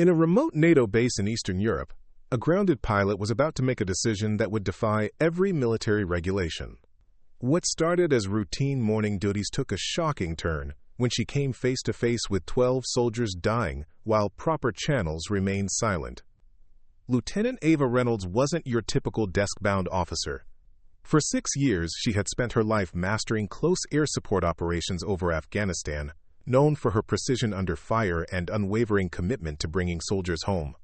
In a remote NATO base in Eastern Europe, a grounded pilot was about to make a decision that would defy every military regulation. What started as routine morning duties took a shocking turn when she came face to face with 12 soldiers dying while proper channels remained silent. Lieutenant Ava Reynolds wasn't your typical desk-bound officer. For 6 years, she had spent her life mastering close air support operations over Afghanistan, known for her precision under fire and unwavering commitment to bringing soldiers home.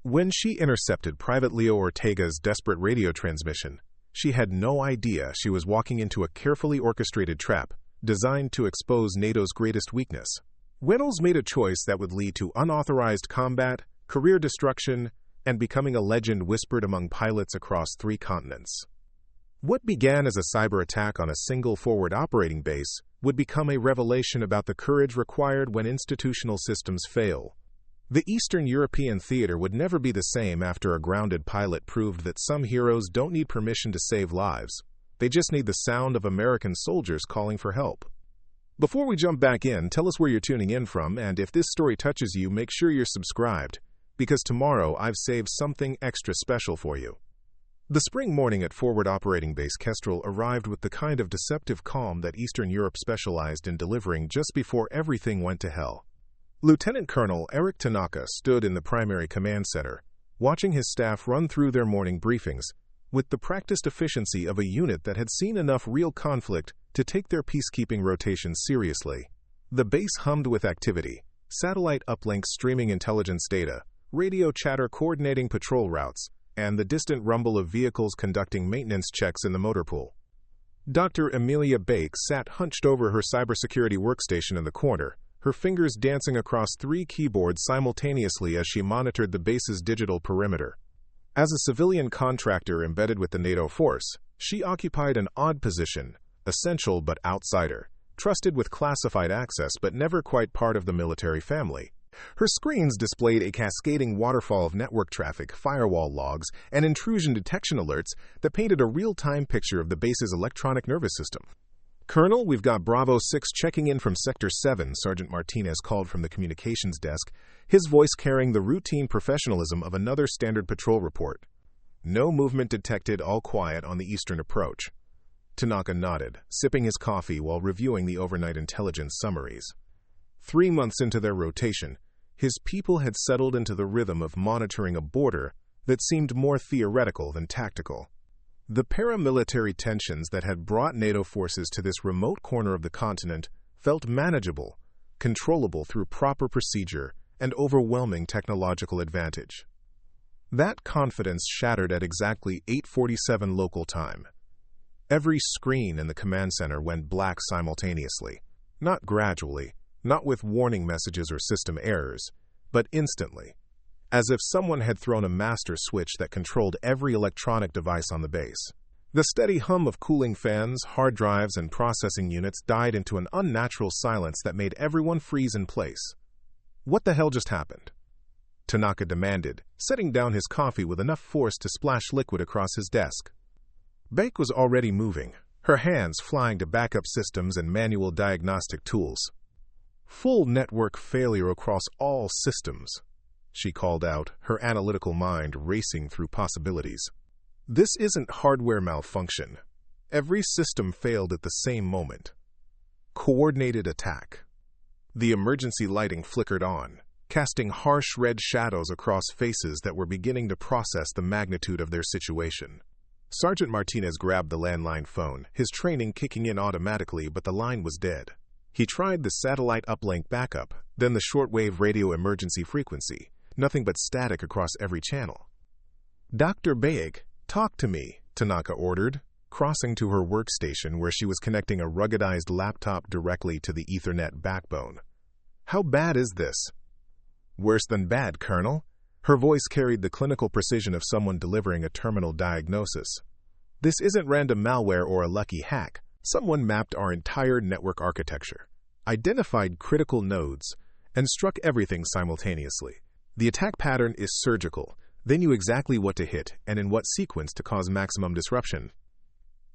When she intercepted Private Leo Ortega's desperate radio transmission, she had no idea she was walking into a carefully orchestrated trap designed to expose NATO's greatest weakness. Reynolds made a choice that would lead to unauthorized combat, career destruction, and becoming a legend whispered among pilots across 3 continents. What began as a cyber attack on a single forward operating base would become a revelation about the courage required when institutional systems fail. The Eastern European theater would never be the same after a grounded pilot proved that some heroes don't need permission to save lives. They just need the sound of American soldiers calling for help. Before we jump back in, tell us where you're tuning in from, and if this story touches you, make sure you're subscribed, because tomorrow I've saved something extra special for you. The spring morning at Forward Operating Base Kestrel arrived with the kind of deceptive calm that Eastern Europe specialized in delivering just before everything went to hell. Lieutenant Colonel Eric Tanaka stood in the primary command center, watching his staff run through their morning briefings, with the practiced efficiency of a unit that had seen enough real conflict to take their peacekeeping rotations seriously. The base hummed with activity, satellite uplinks streaming intelligence data, radio chatter coordinating patrol routes, and the distant rumble of vehicles conducting maintenance checks in the motor pool. Dr. Amelia Bake sat hunched over her cybersecurity workstation in the corner, her fingers dancing across 3 keyboards simultaneously as she monitored the base's digital perimeter. As a civilian contractor embedded with the NATO force, she occupied an odd position, essential but outsider, trusted with classified access but never quite part of the military family. Her screens displayed a cascading waterfall of network traffic, firewall logs, and intrusion detection alerts that painted a real-time picture of the base's electronic nervous system. "Colonel, we've got Bravo 6 checking in from Sector 7, Sergeant Martinez called from the communications desk, his voice carrying the routine professionalism of another standard patrol report. No movement detected, all quiet on the eastern approach. Tanaka nodded, sipping his coffee while reviewing the overnight intelligence summaries. 3 months into their rotation, his people had settled into the rhythm of monitoring a border that seemed more theoretical than tactical. The paramilitary tensions that had brought NATO forces to this remote corner of the continent felt manageable, controllable through proper procedure and overwhelming technological advantage. That confidence shattered at exactly 8:47 local time. Every screen in the command center went black simultaneously, not gradually, not with warning messages or system errors, but instantly, as if someone had thrown a master switch that controlled every electronic device on the base. The steady hum of cooling fans, hard drives, and processing units died into an unnatural silence that made everyone freeze in place. "What the hell just happened?" Tanaka demanded, setting down his coffee with enough force to splash liquid across his desk. Bake was already moving, her hands flying to backup systems and manual diagnostic tools. "Full network failure across all systems," she called out, her analytical mind racing through possibilities. "This isn't hardware malfunction. Every system failed at the same moment. Coordinated attack." The emergency lighting flickered on, casting harsh red shadows across faces that were beginning to process the magnitude of their situation. Sergeant Martinez grabbed the landline phone, his training kicking in automatically, but the line was dead. He tried the satellite uplink backup, then the shortwave radio emergency frequency, nothing but static across every channel. "Dr. Baig, talk to me," Tanaka ordered, crossing to her workstation where she was connecting a ruggedized laptop directly to the Ethernet backbone. "How bad is this?" "Worse than bad, Colonel." Her voice carried the clinical precision of someone delivering a terminal diagnosis. "This isn't random malware or a lucky hack. Someone mapped our entire network architecture, identified critical nodes, and struck everything simultaneously. The attack pattern is surgical. They knew exactly what to hit and in what sequence to cause maximum disruption."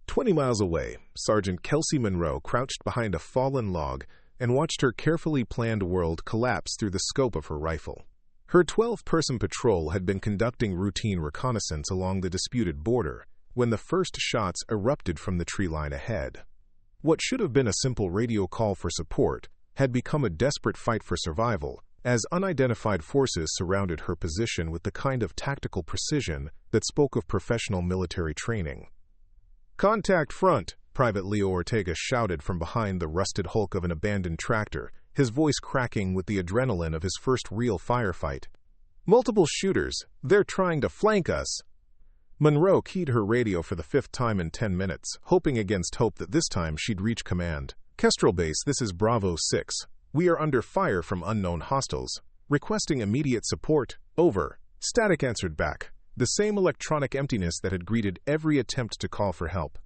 20 miles away, Sergeant Kelsey Monroe crouched behind a fallen log and watched her carefully planned world collapse through the scope of her rifle. Her 12-person patrol had been conducting routine reconnaissance along the disputed border when the first shots erupted from the tree line ahead. What should have been a simple radio call for support had become a desperate fight for survival as unidentified forces surrounded her position with the kind of tactical precision that spoke of professional military training. "Contact front!" Private Leo Ortega shouted from behind the rusted hulk of an abandoned tractor, his voice cracking with the adrenaline of his first real firefight. "Multiple shooters. They're trying to flank us." Monroe keyed her radio for the 5th time in 10 minutes, hoping against hope that this time she'd reach command. "Kestrel Base, this is Bravo 6. We are under fire from unknown hostiles. Requesting immediate support. Over." Static answered back, the same electronic emptiness that had greeted every attempt to call for help.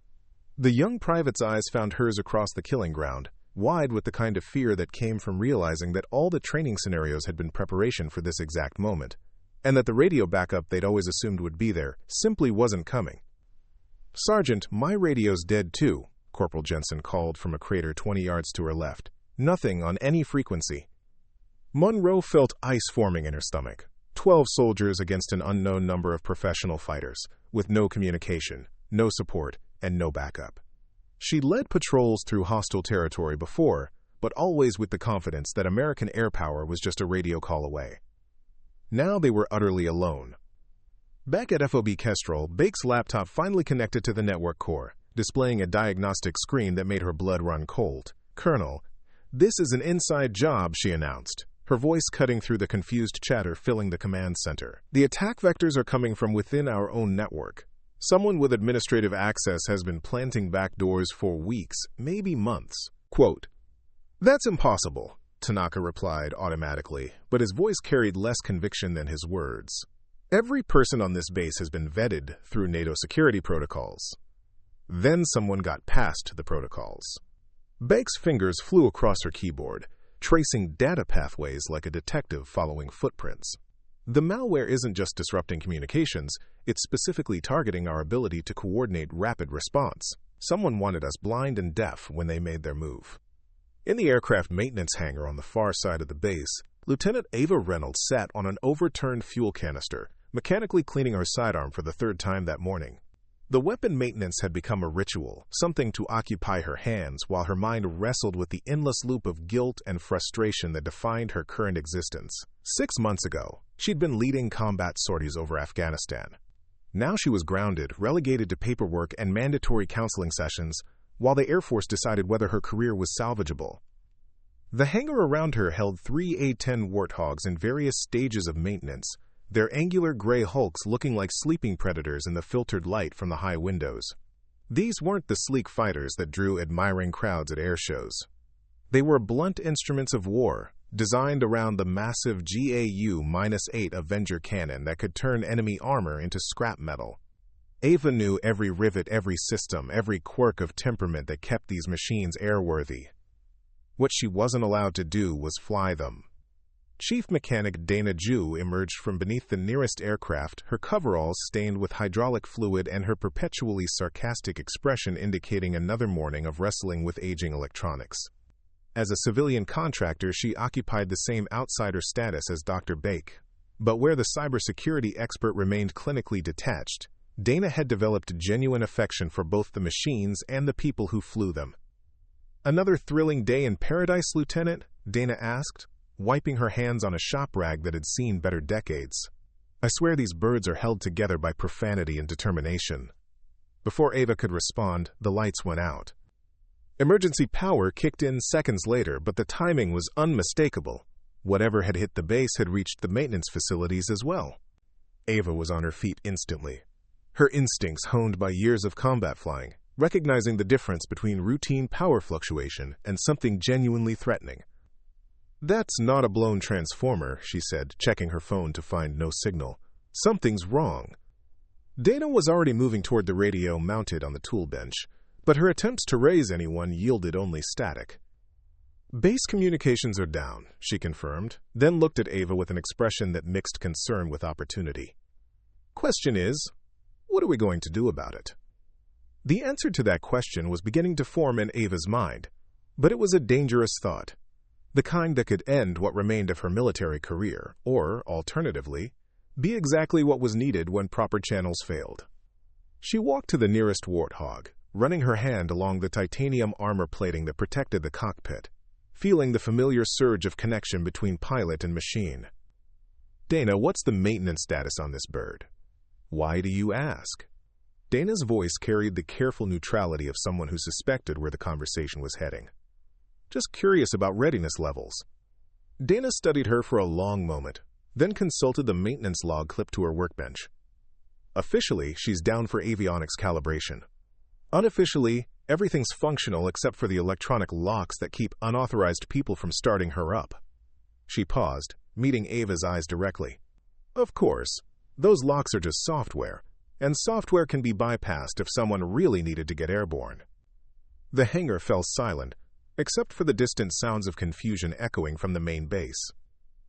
The young private's eyes found hers across the killing ground, wide with the kind of fear that came from realizing that all the training scenarios had been preparation for this exact moment, and that the radio backup they'd always assumed would be there simply wasn't coming. "Sergeant, my radio's dead too," Corporal Jensen called from a crater 20 yards to her left. "Nothing on any frequency." Monroe felt ice forming in her stomach. 12 soldiers against an unknown number of professional fighters, with no communication, no support, and no backup. She'd led patrols through hostile territory before, but always with the confidence that American air power was just a radio call away. Now they were utterly alone. Back at FOB Kestrel, Bake's laptop finally connected to the network core, displaying a diagnostic screen that made her blood run cold. "Colonel, this is an inside job," she announced, her voice cutting through the confused chatter filling the command center. "The attack vectors are coming from within our own network. Someone with administrative access has been planting backdoors for weeks, maybe months." Quote, "That's impossible," Tanaka replied automatically, but his voice carried less conviction than his words. "Every person on this base has been vetted through NATO security protocols." Then someone got past the protocols. Bake's fingers flew across her keyboard, tracing data pathways like a detective following footprints. "The malware isn't just disrupting communications, it's specifically targeting our ability to coordinate rapid response. Someone wanted us blind and deaf when they made their move." In the aircraft maintenance hangar on the far side of the base, Lieutenant Ava Reynolds sat on an overturned fuel canister, mechanically cleaning her sidearm for the 3rd time that morning. The weapon maintenance had become a ritual, something to occupy her hands while her mind wrestled with the endless loop of guilt and frustration that defined her current existence. 6 months ago, she'd been leading combat sorties over Afghanistan. Now she was grounded, relegated to paperwork and mandatory counseling sessions, while the Air Force decided whether her career was salvageable. The hangar around her held 3 A-10 Warthogs in various stages of maintenance, their angular gray hulks looking like sleeping predators in the filtered light from the high windows. These weren't the sleek fighters that drew admiring crowds at air shows. They were blunt instruments of war, designed around the massive GAU-8 Avenger cannon that could turn enemy armor into scrap metal. Ava knew every rivet, every system, every quirk of temperament that kept these machines airworthy. What she wasn't allowed to do was fly them. Chief Mechanic Dana Jew emerged from beneath the nearest aircraft, her coveralls stained with hydraulic fluid and her perpetually sarcastic expression indicating another morning of wrestling with aging electronics. As a civilian contractor, she occupied the same outsider status as Dr. Bake. But where the cybersecurity expert remained clinically detached, Dana had developed genuine affection for both the machines and the people who flew them. "Another thrilling day in paradise, Lieutenant?" Dana asked, wiping her hands on a shop rag that had seen better decades. "I swear these birds are held together by profanity and determination." Before Ava could respond, the lights went out. Emergency power kicked in seconds later, but the timing was unmistakable. Whatever had hit the base had reached the maintenance facilities as well. Ava was on her feet instantly, her instincts honed by years of combat flying, recognizing the difference between routine power fluctuation and something genuinely threatening. "That's not a blown transformer," she said, checking her phone to find no signal. "Something's wrong." Dana was already moving toward the radio mounted on the tool bench, but her attempts to raise anyone yielded only static. "Base communications are down," she confirmed, then looked at Ava with an expression that mixed concern with opportunity. "Question is, what are we going to do about it?" The answer to that question was beginning to form in Ava's mind, but it was a dangerous thought. The kind that could end what remained of her military career, or, alternatively, be exactly what was needed when proper channels failed. She walked to the nearest Warthog, running her hand along the titanium armor plating that protected the cockpit, feeling the familiar surge of connection between pilot and machine. "Dana, what's the maintenance status on this bird?" "Why do you ask?" Dana's voice carried the careful neutrality of someone who suspected where the conversation was heading. "Just curious about readiness levels." Dana studied her for a long moment, then consulted the maintenance log clipped to her workbench. Officially, she's down for avionics calibration. Unofficially, everything's functional except for the electronic locks that keep unauthorized people from starting her up. She paused, meeting Ava's eyes directly. "Of course, those locks are just software, and software can be bypassed if someone really needed to get airborne." The hangar fell silent, except for the distant sounds of confusion echoing from the main base.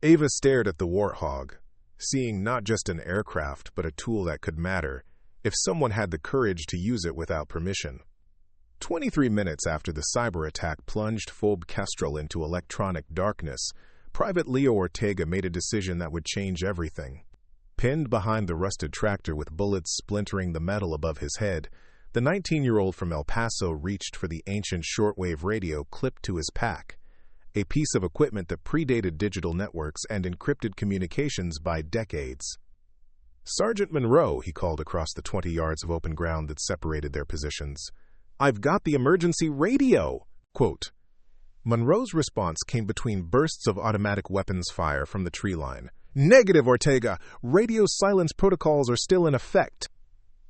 Ava stared at the Warthog, seeing not just an aircraft but a tool that could matter if someone had the courage to use it without permission. 23 minutes after the cyber attack plunged Phobe Kestrel into electronic darkness, Private Leo Ortega made a decision that would change everything. Pinned behind the rusted tractor with bullets splintering the metal above his head, the 19-year-old from El Paso reached for the ancient shortwave radio clipped to his pack, a piece of equipment that predated digital networks and encrypted communications by decades. "Sergeant Monroe," he called across the 20 yards of open ground that separated their positions. "I've got the emergency radio!" Quote. Monroe's response came between bursts of automatic weapons fire from the tree line. "Negative, Ortega! Radio silence protocols are still in effect."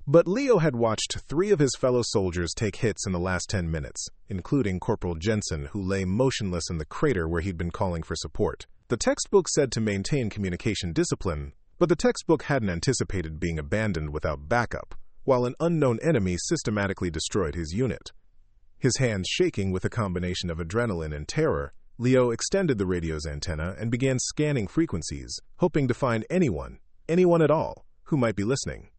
But Leo had watched 3 of his fellow soldiers take hits in the last 10 minutes, including Corporal Jensen, who lay motionless in the crater where he'd been calling for support. The textbook said to maintain communication discipline, but the textbook hadn't anticipated being abandoned without backup, while an unknown enemy systematically destroyed his unit. His hands shaking with a combination of adrenaline and terror, Leo extended the radio's antenna and began scanning frequencies, hoping to find anyone at all, who might be listening.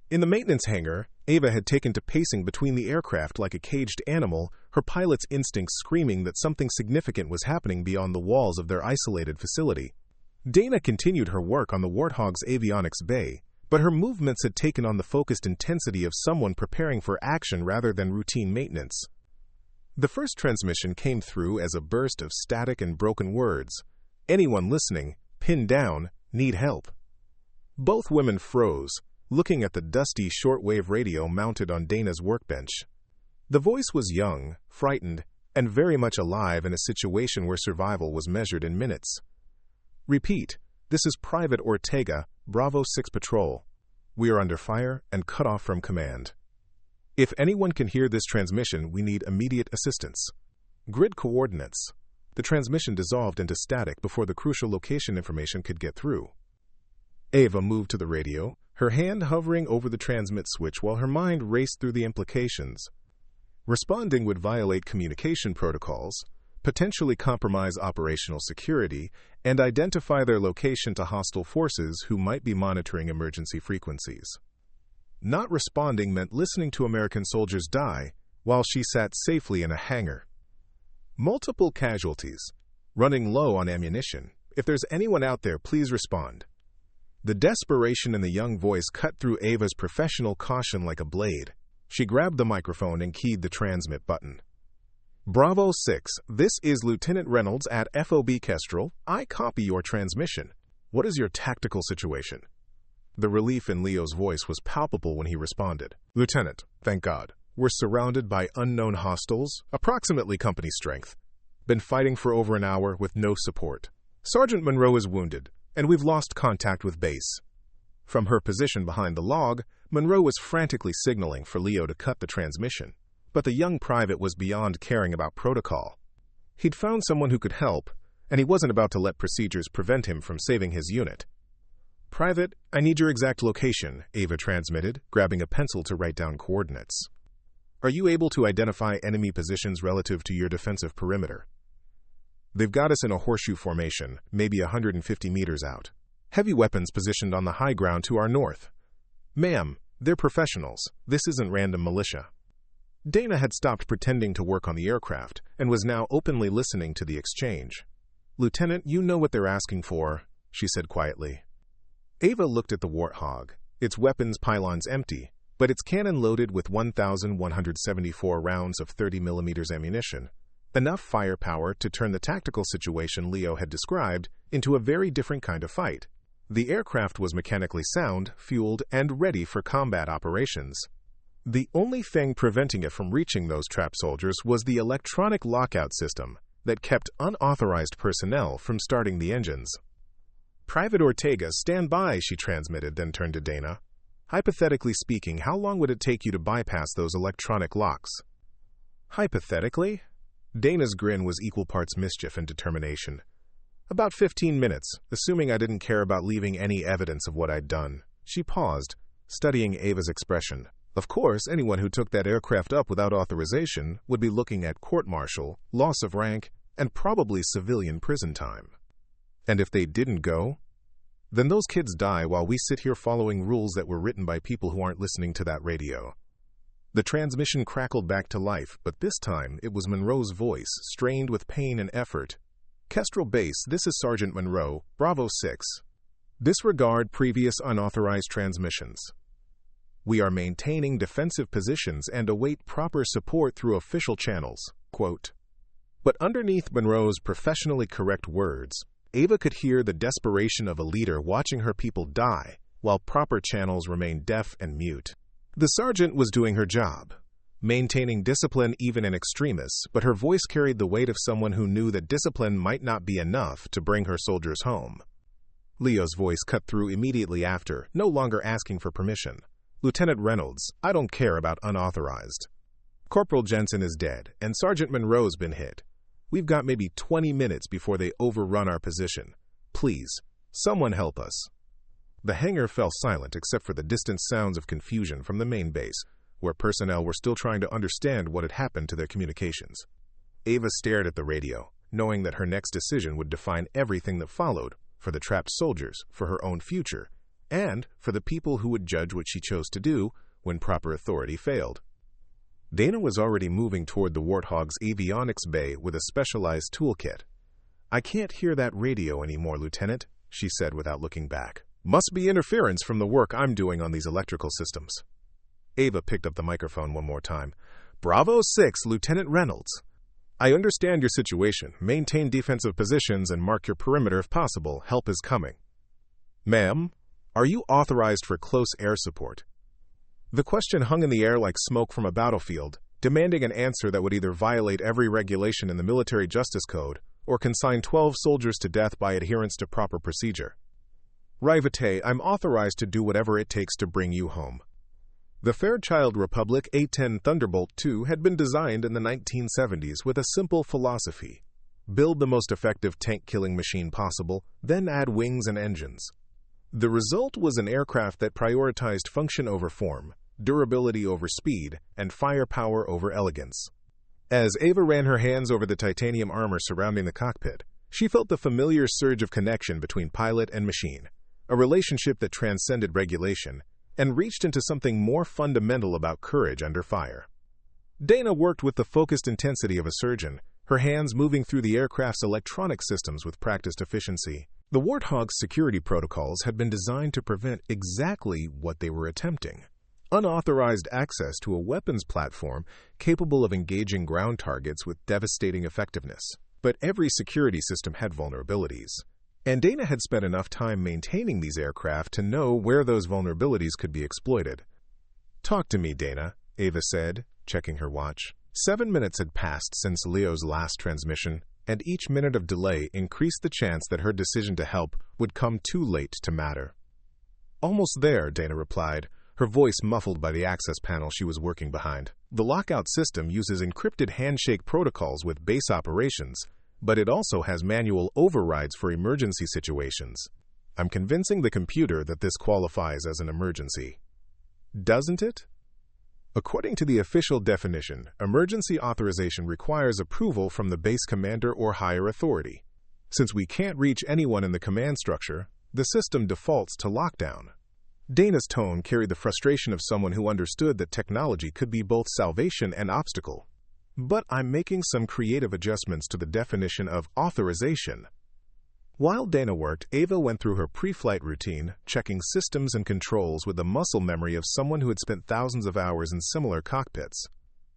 In the maintenance hangar, Ava had taken to pacing between the aircraft like a caged animal, her pilot's instincts screaming that something significant was happening beyond the walls of their isolated facility. Dana continued her work on the Warthog's avionics bay, but her movements had taken on the focused intensity of someone preparing for action rather than routine maintenance. The first transmission came through as a burst of static and broken words. "Anyone listening, pinned down, need help." Both women froze, looking at the dusty shortwave radio mounted on Dana's workbench. The voice was young, frightened, and very much alive in a situation where survival was measured in minutes. "Repeat, this is Private Ortega, Bravo 6 Patrol. We are under fire and cut off from command. If anyone can hear this transmission, we need immediate assistance. Grid coordinates." The transmission dissolved into static before the crucial location information could get through. Ava moved to the radio, her hand hovering over the transmit switch while her mind raced through the implications. Responding would violate communication protocols, potentially compromise operational security, and identify their location to hostile forces who might be monitoring emergency frequencies. Not responding meant listening to American soldiers die while she sat safely in a hangar. Multiple casualties. Running low on ammunition. If there's anyone out there, please respond. The desperation in the young voice cut through Ava's professional caution like a blade. She grabbed the microphone and keyed the transmit button. "Bravo 6, this is Lieutenant Reynolds at FOB Kestrel. I copy your transmission. What is your tactical situation?" The relief in Leo's voice was palpable when he responded. "Lieutenant, thank God. We're surrounded by unknown hostiles, approximately company strength. Been fighting for over an hour with no support. Sergeant Monroe is wounded, and we've lost contact with base." From her position behind the log, Monroe was frantically signaling for Leo to cut the transmission. But the young private was beyond caring about protocol. He'd found someone who could help, and he wasn't about to let procedures prevent him from saving his unit. "Private, I need your exact location," Ava transmitted, grabbing a pencil to write down coordinates. "Are you able to identify enemy positions relative to your defensive perimeter?" "They've got us in a horseshoe formation, maybe 150 meters out. Heavy weapons positioned on the high ground to our north." "Ma'am, they're professionals. This isn't random militia." Dana had stopped pretending to work on the aircraft and was now openly listening to the exchange. "Lieutenant, you know what they're asking for," she said quietly. Ava looked at the Warthog, its weapons pylons empty, but its cannon loaded with 1,174 rounds of 30mm ammunition, enough firepower to turn the tactical situation Leo had described into a very different kind of fight. The aircraft was mechanically sound, fueled, and ready for combat operations. The only thing preventing it from reaching those trapped soldiers was the electronic lockout system that kept unauthorized personnel from starting the engines. "Private Ortega, stand by," she transmitted, then turned to Dana. "Hypothetically speaking, how long would it take you to bypass those electronic locks?" "Hypothetically?" Dana's grin was equal parts mischief and determination. "About 15 minutes, assuming I didn't care about leaving any evidence of what I'd done." She paused, studying Ava's expression. Of course, anyone who took that aircraft up without authorization would be looking at court-martial, loss of rank, and probably civilian prison time. And if they didn't go, then those kids die while we sit here following rules that were written by people who aren't listening to that radio. The transmission crackled back to life, but this time it was Monroe's voice, strained with pain and effort. "Kestrel Base, this is Sergeant Monroe, Bravo 6. Disregard previous unauthorized transmissions. We are maintaining defensive positions and await proper support through official channels." Quote. But underneath Monroe's professionally correct words, Ava could hear the desperation of a leader watching her people die, while proper channels remained deaf and mute. The sergeant was doing her job, maintaining discipline even in extremis, but her voice carried the weight of someone who knew that discipline might not be enough to bring her soldiers home. Leo's voice cut through immediately after, no longer asking for permission. "Lieutenant Reynolds, I don't care about unauthorized. Corporal Jensen is dead, and Sergeant Monroe's been hit. We've got maybe 20 minutes before they overrun our position. Please, someone help us." The hangar fell silent except for the distant sounds of confusion from the main base, where personnel were still trying to understand what had happened to their communications. Ava stared at the radio, knowing that her next decision would define everything that followed, for the trapped soldiers, for her own future, and for the people who would judge what she chose to do when proper authority failed. Dana was already moving toward the Warthog's avionics bay with a specialized toolkit. "I can't hear that radio anymore, Lieutenant," she said without looking back. "Must be interference from the work I'm doing on these electrical systems." Ava picked up the microphone one more time. "Bravo 6, Lieutenant Reynolds. I understand your situation. Maintain defensive positions and mark your perimeter if possible. Help is coming. Ma'am, are you authorized for close air support?" The question hung in the air like smoke from a battlefield, demanding an answer that would either violate every regulation in the Military Justice Code or consign 12 soldiers to death by adherence to proper procedure. "Rivate, I'm authorized to do whatever it takes to bring you home." The Fairchild Republic A-10 Thunderbolt II had been designed in the 1970s with a simple philosophy: build the most effective tank-killing machine possible, then add wings and engines. The result was an aircraft that prioritized function over form, durability over speed, and firepower over elegance. As Ava ran her hands over the titanium armor surrounding the cockpit, she felt the familiar surge of connection between pilot and machine, a relationship that transcended regulation and reached into something more fundamental about courage under fire. Dana worked with the focused intensity of a surgeon, her hands moving through the aircraft's electronic systems with practiced efficiency. The Warthog's security protocols had been designed to prevent exactly what they were attempting: unauthorized access to a weapons platform capable of engaging ground targets with devastating effectiveness. But every security system had vulnerabilities, and Dana had spent enough time maintaining these aircraft to know where those vulnerabilities could be exploited. "Talk to me, Dana," Ava said, checking her watch. 7 minutes had passed since Leo's last transmission, and each minute of delay increased the chance that her decision to help would come too late to matter. "Almost there," Dana replied, her voice muffled by the access panel she was working behind. "The lockout system uses encrypted handshake protocols with base operations, but it also has manual overrides for emergency situations. I'm convincing the computer that this qualifies as an emergency. Doesn't it?" According to the official definition, emergency authorization requires approval from the base commander or higher authority. Since we can't reach anyone in the command structure, the system defaults to lockdown. Dana's tone carried the frustration of someone who understood that technology could be both salvation and obstacle. "But I'm making some creative adjustments to the definition of authorization," While Dana worked, Ava went through her pre-flight routine, checking systems and controls with the muscle memory of someone who had spent thousands of hours in similar cockpits.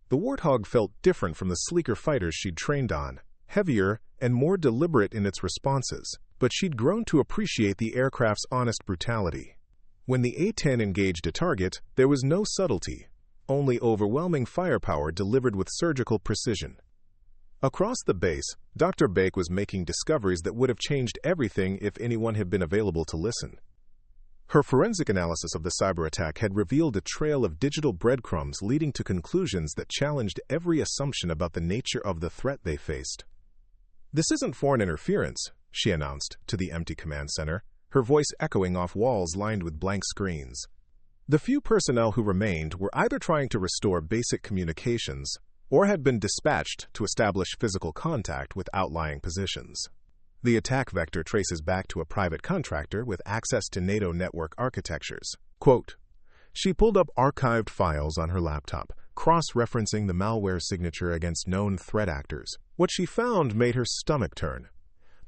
The Warthog felt different from the sleeker fighters she'd trained on, heavier and more deliberate in its responses, but she'd grown to appreciate the aircraft's honest brutality. When the A-10 engaged a target, there was no subtlety, only overwhelming firepower delivered with surgical precision. Across the base, Dr. Bake was making discoveries that would have changed everything if anyone had been available to listen. Her forensic analysis of the cyber attack had revealed a trail of digital breadcrumbs leading to conclusions that challenged every assumption about the nature of the threat they faced. "This isn't foreign interference," she announced to the empty command center, her voice echoing off walls lined with blank screens. The few personnel who remained were either trying to restore basic communications or had been dispatched to establish physical contact with outlying positions. The attack vector traces back to a private contractor with access to NATO network architectures. Quote, she pulled up archived files on her laptop, cross-referencing the malware signature against known threat actors. What she found made her stomach turn.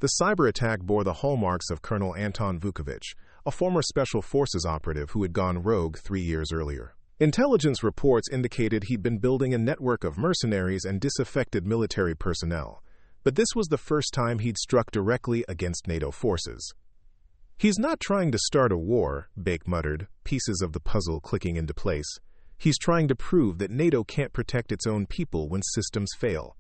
The cyber attack bore the hallmarks of Colonel Anton Vukovich, a former Special Forces operative who had gone rogue 3 years earlier. Intelligence reports indicated he'd been building a network of mercenaries and disaffected military personnel, but this was the first time he'd struck directly against NATO forces. "He's not trying to start a war," Bake muttered, pieces of the puzzle clicking into place. "He's trying to prove that NATO can't protect its own people when systems fail."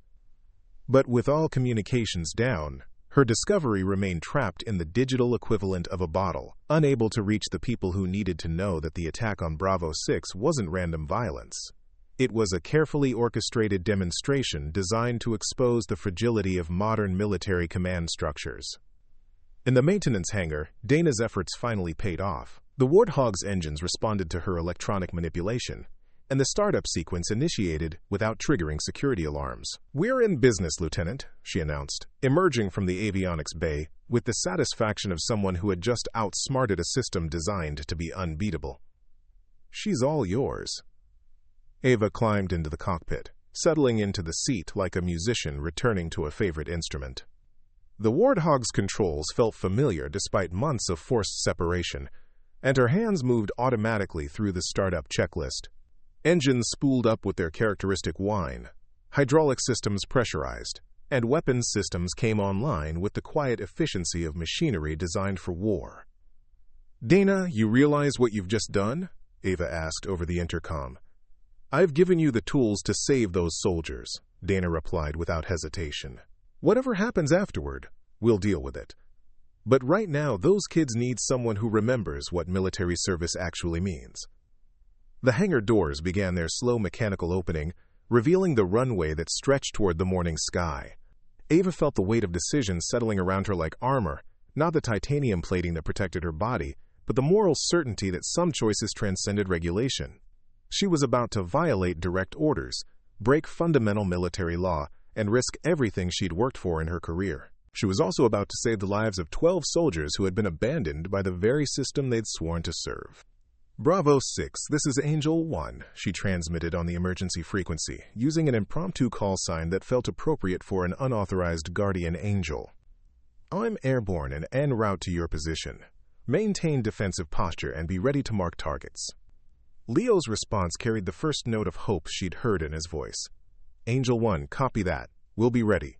But with all communications down, her discovery remained trapped in the digital equivalent of a bottle, unable to reach the people who needed to know that the attack on Bravo 6 wasn't random violence. It was a carefully orchestrated demonstration designed to expose the fragility of modern military command structures. In the maintenance hangar, Dana's efforts finally paid off. The Warthog's engines responded to her electronic manipulation, and the startup sequence initiated without triggering security alarms. "We're in business, Lieutenant," she announced, emerging from the avionics bay with the satisfaction of someone who had just outsmarted a system designed to be unbeatable. "She's all yours." Ava climbed into the cockpit, settling into the seat like a musician returning to a favorite instrument. The Warthog's controls felt familiar despite months of forced separation, and her hands moved automatically through the startup checklist. Engines spooled up with their characteristic whine, hydraulic systems pressurized, and weapons systems came online with the quiet efficiency of machinery designed for war. "Dana, you realize what you've just done?" Ava asked over the intercom. "I've given you the tools to save those soldiers," Dana replied without hesitation. "Whatever happens afterward, we'll deal with it. But right now, those kids need someone who remembers what military service actually means." The hangar doors began their slow mechanical opening, revealing the runway that stretched toward the morning sky. Ava felt the weight of decisions settling around her like armor, not the titanium plating that protected her body, but the moral certainty that some choices transcended regulation. She was about to violate direct orders, break fundamental military law, and risk everything she'd worked for in her career. She was also about to save the lives of 12 soldiers who had been abandoned by the very system they'd sworn to serve. "Bravo 6, this is Angel 1, she transmitted on the emergency frequency, using an impromptu call sign that felt appropriate for an unauthorized guardian angel. "I'm airborne and en route to your position. Maintain defensive posture and be ready to mark targets." Leo's response carried the first note of hope she'd heard in his voice. "Angel 1, copy that. We'll be ready."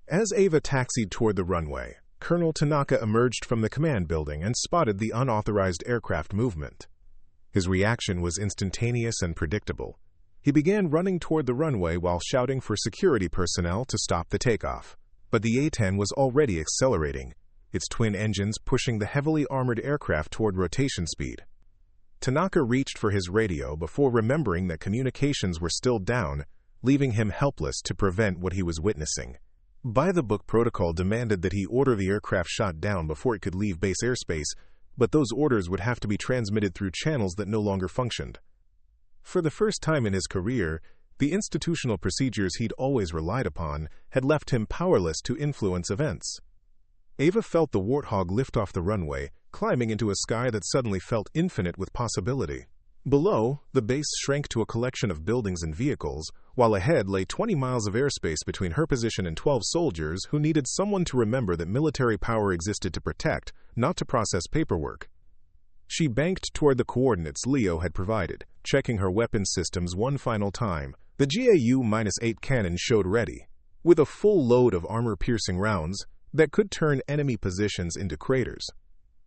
As Ava taxied toward the runway, Colonel Tanaka emerged from the command building and spotted the unauthorized aircraft movement. His reaction was instantaneous and predictable. He began running toward the runway while shouting for security personnel to stop the takeoff. But the A-10 was already accelerating, its twin engines pushing the heavily armored aircraft toward rotation speed. Tanaka reached for his radio before remembering that communications were still down, leaving him helpless to prevent what he was witnessing. By-the-book protocol demanded that he order the aircraft shot down before it could leave base airspace, but those orders would have to be transmitted through channels that no longer functioned. For the first time in his career, the institutional procedures he'd always relied upon had left him powerless to influence events. Ava felt the Warthog lift off the runway, climbing into a sky that suddenly felt infinite with possibility. Below, the base shrank to a collection of buildings and vehicles, while ahead lay 20 miles of airspace between her position and 12 soldiers who needed someone to remember that military power existed to protect, not to process paperwork. She banked toward the coordinates Leo had provided, checking her weapon systems one final time. The GAU-8 cannon showed ready, with a full load of armor-piercing rounds that could turn enemy positions into craters.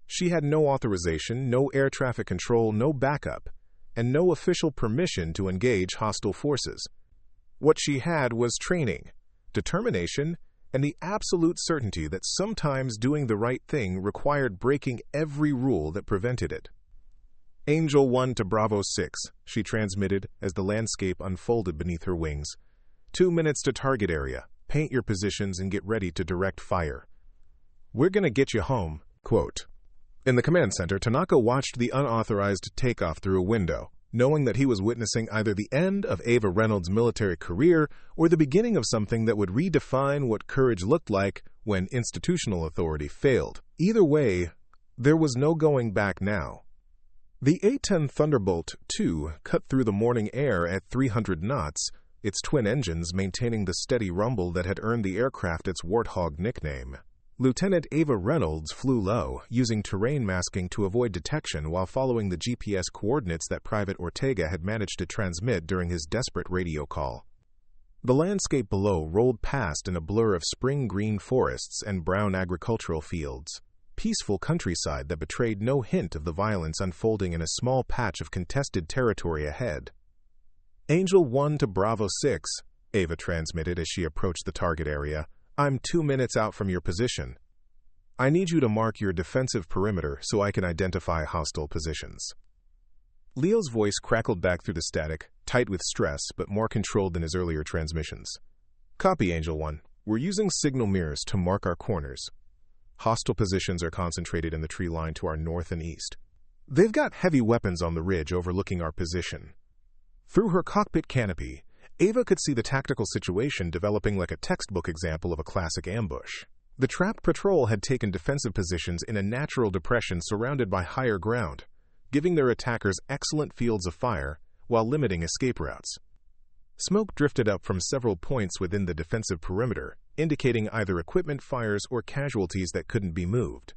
She had no authorization, no air traffic control, no backup, and no official permission to engage hostile forces. What she had was training, determination, and the absolute certainty that sometimes doing the right thing required breaking every rule that prevented it. Angel 1 to Bravo 6, she transmitted as the landscape unfolded beneath her wings. 2 minutes to target area. Paint your positions and get ready to direct fire. We're gonna get you home, quote. In the command center, Tanaka watched the unauthorized takeoff through a window, knowing that he was witnessing either the end of Ava Reynolds' military career or the beginning of something that would redefine what courage looked like when institutional authority failed. Either way, there was no going back now. The A-10 Thunderbolt II cut through the morning air at 300 knots, its twin engines maintaining the steady rumble that had earned the aircraft its Warthog nickname. Lieutenant Ava Reynolds flew low, using terrain masking to avoid detection while following the GPS coordinates that Private Ortega had managed to transmit during his desperate radio call. The landscape below rolled past in a blur of spring green forests and brown agricultural fields, peaceful countryside that betrayed no hint of the violence unfolding in a small patch of contested territory ahead. Angel 1 to Bravo 6, Ava transmitted as she approached the target area. I'm 2 minutes out from your position. I need you to mark your defensive perimeter so I can identify hostile positions. Leo's voice crackled back through the static, tight with stress but more controlled than his earlier transmissions. Copy, Angel 1. We're using signal mirrors to mark our corners. Hostile positions are concentrated in the tree line to our north and east. They've got heavy weapons on the ridge overlooking our position. Through her cockpit canopy, Ava could see the tactical situation developing like a textbook example of a classic ambush. The trapped patrol had taken defensive positions in a natural depression surrounded by higher ground, giving their attackers excellent fields of fire while limiting escape routes. Smoke drifted up from several points within the defensive perimeter, indicating either equipment fires or casualties that couldn't be moved.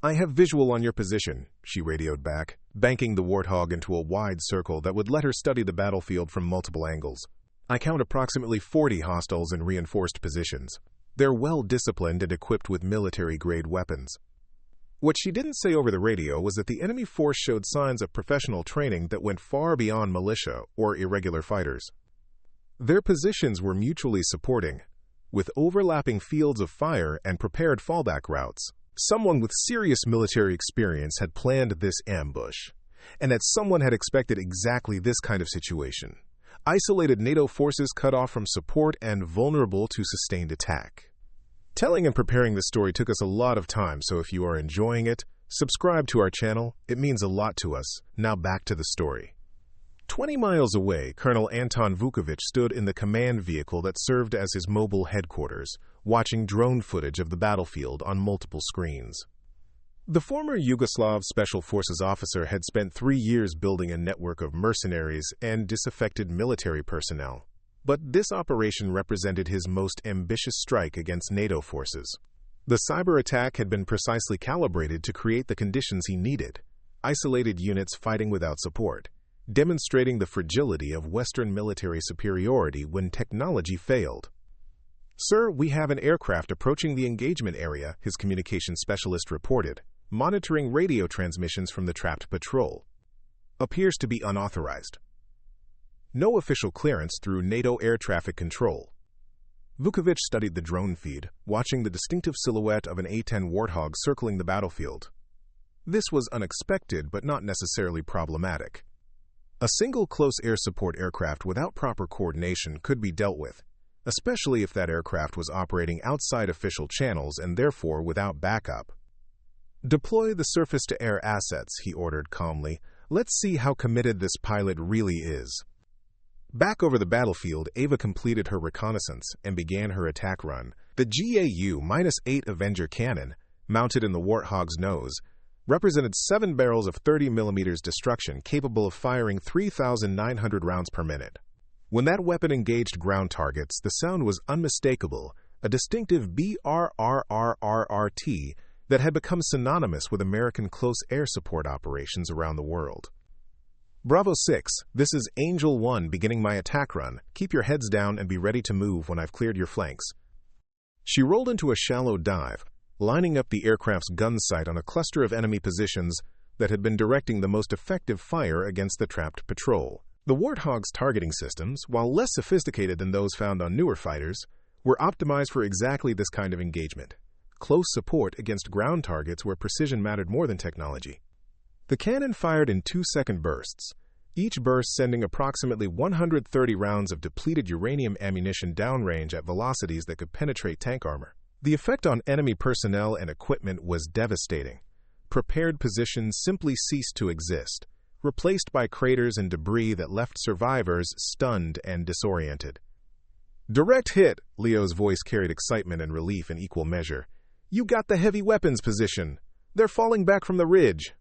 I have visual on your position, she radioed back, banking the Warthog into a wide circle that would let her study the battlefield from multiple angles. I count approximately 40 hostiles in reinforced positions. They're well-disciplined and equipped with military-grade weapons. What she didn't say over the radio was that the enemy force showed signs of professional training that went far beyond militia or irregular fighters. Their positions were mutually supporting, with overlapping fields of fire and prepared fallback routes. Someone with serious military experience had planned this ambush, and that someone had expected exactly this kind of situation. Isolated NATO forces cut off from support and vulnerable to sustained attack. Telling and preparing this story took us a lot of time, so if you are enjoying it, subscribe to our channel. It means a lot to us. Now back to the story. 20 miles away, Colonel Anton Vukovic stood in the command vehicle that served as his mobile headquarters, watching drone footage of the battlefield on multiple screens. The former Yugoslav Special Forces officer had spent 3 years building a network of mercenaries and disaffected military personnel, but this operation represented his most ambitious strike against NATO forces. The cyber attack had been precisely calibrated to create the conditions he needed, isolated units fighting without support, demonstrating the fragility of Western military superiority when technology failed. Sir, we have an aircraft approaching the engagement area, his communications specialist reported, monitoring radio transmissions from the trapped patrol. Appears to be unauthorized. No official clearance through NATO air traffic control. Vukovic studied the drone feed, watching the distinctive silhouette of an A-10 Warthog circling the battlefield. This was unexpected but not necessarily problematic. A single close air support aircraft without proper coordination could be dealt with, especially if that aircraft was operating outside official channels and therefore without backup. Deploy the surface-to-air assets, he ordered calmly. Let's see how committed this pilot really is. Back over the battlefield, Ava completed her reconnaissance and began her attack run. The GAU-8 Avenger cannon, mounted in the Warthog's nose, represented 7 barrels of 30mm destruction capable of firing 3,900 rounds per minute. When that weapon engaged ground targets, the sound was unmistakable, a distinctive BRRRRRT that had become synonymous with American close air support operations around the world. Bravo 6, this is Angel 1 beginning my attack run. Keep your heads down and be ready to move when I've cleared your flanks. She rolled into a shallow dive, lining up the aircraft's gun sight on a cluster of enemy positions that had been directing the most effective fire against the trapped patrol. The Warthog's targeting systems, while less sophisticated than those found on newer fighters, were optimized for exactly this kind of engagement: close support against ground targets where precision mattered more than technology. The cannon fired in 2-second bursts, each burst sending approximately 130 rounds of depleted uranium ammunition downrange at velocities that could penetrate tank armor. The effect on enemy personnel and equipment was devastating. Prepared positions simply ceased to exist, replaced by craters and debris that left survivors stunned and disoriented. "Direct hit," Leo's voice carried excitement and relief in equal measure. "You got the heavy weapons position. They're falling back from the ridge."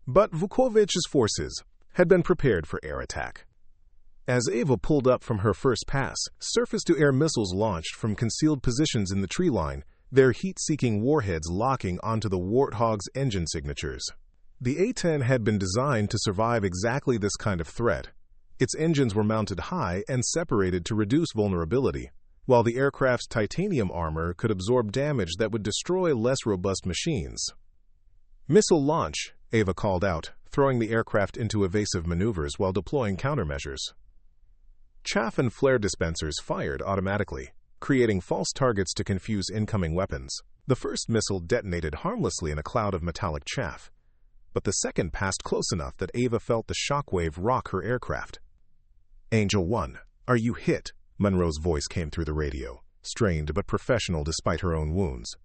But Vukovic's forces had been prepared for air attack. As Ava pulled up from her first pass, surface-to-air missiles launched from concealed positions in the tree line, their heat-seeking warheads locking onto the Warthog's engine signatures. The A-10 had been designed to survive exactly this kind of threat. Its engines were mounted high and separated to reduce vulnerability, while the aircraft's titanium armor could absorb damage that would destroy less robust machines. "Missile launch," Ava called out, throwing the aircraft into evasive maneuvers while deploying countermeasures. Chaff and flare dispensers fired automatically, creating false targets to confuse incoming weapons. The first missile detonated harmlessly in a cloud of metallic chaff, but the second passed close enough that Ava felt the shockwave rock her aircraft. "Angel 1, are you hit?" Monroe's voice came through the radio, strained but professional despite her own wounds.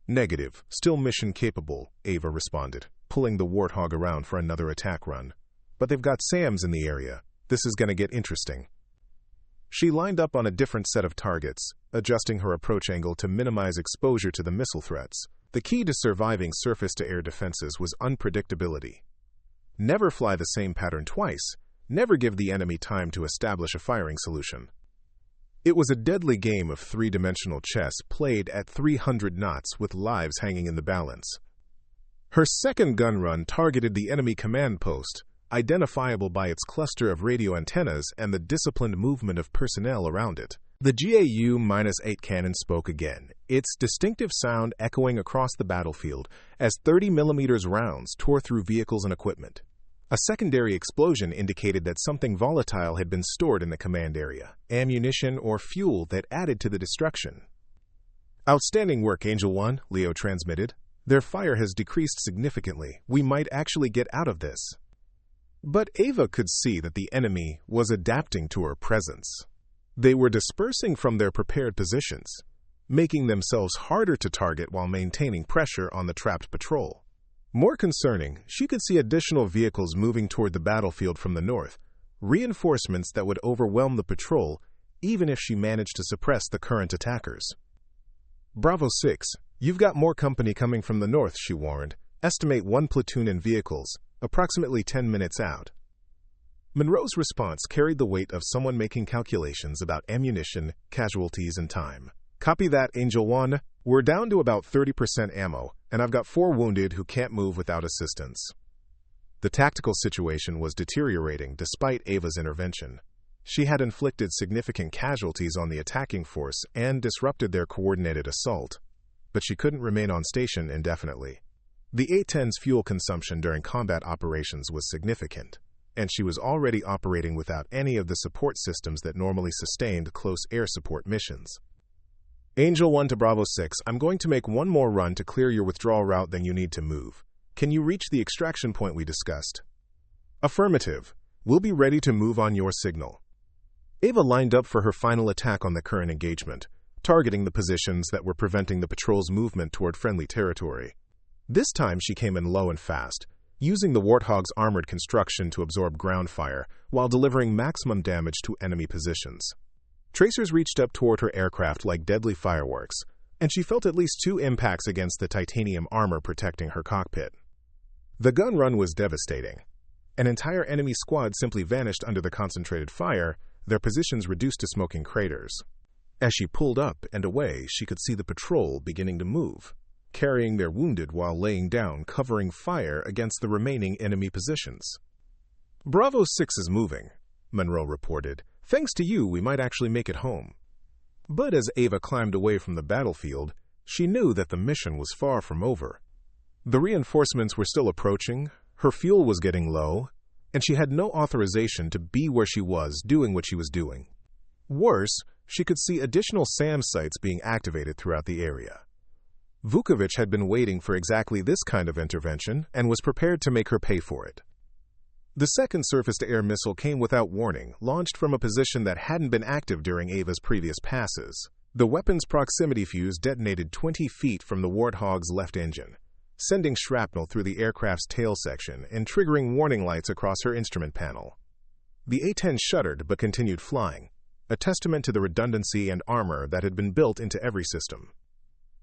"Negative, still mission capable," Ava responded, pulling the Warthog around for another attack run. "But they've got SAMs in the area. This is going to get interesting." She lined up on a different set of targets, adjusting her approach angle to minimize exposure to the missile threats. The key to surviving surface-to-air defenses was unpredictability. Never fly the same pattern twice. Never give the enemy time to establish a firing solution. It was a deadly game of three-dimensional chess played at 300 knots with lives hanging in the balance. Her second gun run targeted the enemy command post, identifiable by its cluster of radio antennas and the disciplined movement of personnel around it. The GAU-8 cannon spoke again, its distinctive sound echoing across the battlefield as 30mm rounds tore through vehicles and equipment. A secondary explosion indicated that something volatile had been stored in the command area, ammunition or fuel that added to the destruction. "Outstanding work, Angel 1, Leo transmitted. "Their fire has decreased significantly. We might actually get out of this." But Ava could see that the enemy was adapting to her presence. They were dispersing from their prepared positions, making themselves harder to target while maintaining pressure on the trapped patrol. More concerning, she could see additional vehicles moving toward the battlefield from the north, reinforcements that would overwhelm the patrol even if she managed to suppress the current attackers. "Bravo 6, you've got more company coming from the north," she warned. "Estimate 1 platoon in vehicles, approximately 10 minutes out." Monroe's response carried the weight of someone making calculations about ammunition, casualties, and time. "Copy that, Angel 1. We're down to about 30% ammo, and I've got 4 wounded who can't move without assistance." The tactical situation was deteriorating despite Ava's intervention. She had inflicted significant casualties on the attacking force and disrupted their coordinated assault, but she couldn't remain on station indefinitely. The A-10's fuel consumption during combat operations was significant, and she was already operating without any of the support systems that normally sustained close air support missions. "Angel 1 to Bravo 6, I'm going to make one more run to clear your withdrawal route, then you need to move. Can you reach the extraction point we discussed?" "Affirmative. We'll be ready to move on your signal." Ava lined up for her final attack on the current engagement, targeting the positions that were preventing the patrol's movement toward friendly territory. This time she came in low and fast, using the Warthog's armored construction to absorb ground fire while delivering maximum damage to enemy positions. Tracers reached up toward her aircraft like deadly fireworks, and she felt at least 2 impacts against the titanium armor protecting her cockpit. The gun run was devastating. An entire enemy squad simply vanished under the concentrated fire, their positions reduced to smoking craters. As she pulled up and away, she could see the patrol beginning to move, carrying their wounded while laying down, covering fire against the remaining enemy positions. "Bravo 6 is moving," Monroe reported. "Thanks to you, we might actually make it home." But as Ava climbed away from the battlefield, she knew that the mission was far from over. The reinforcements were still approaching, her fuel was getting low, and she had no authorization to be where she was, doing what she was doing. Worse, she could see additional SAM sites being activated throughout the area. Vukovic had been waiting for exactly this kind of intervention and was prepared to make her pay for it. The second surface-to-air missile came without warning, launched from a position that hadn't been active during Ava's previous passes. The weapon's proximity fuse detonated 20 feet from the Warthog's left engine, sending shrapnel through the aircraft's tail section and triggering warning lights across her instrument panel. The A-10 shuddered but continued flying, a testament to the redundancy and armor that had been built into every system.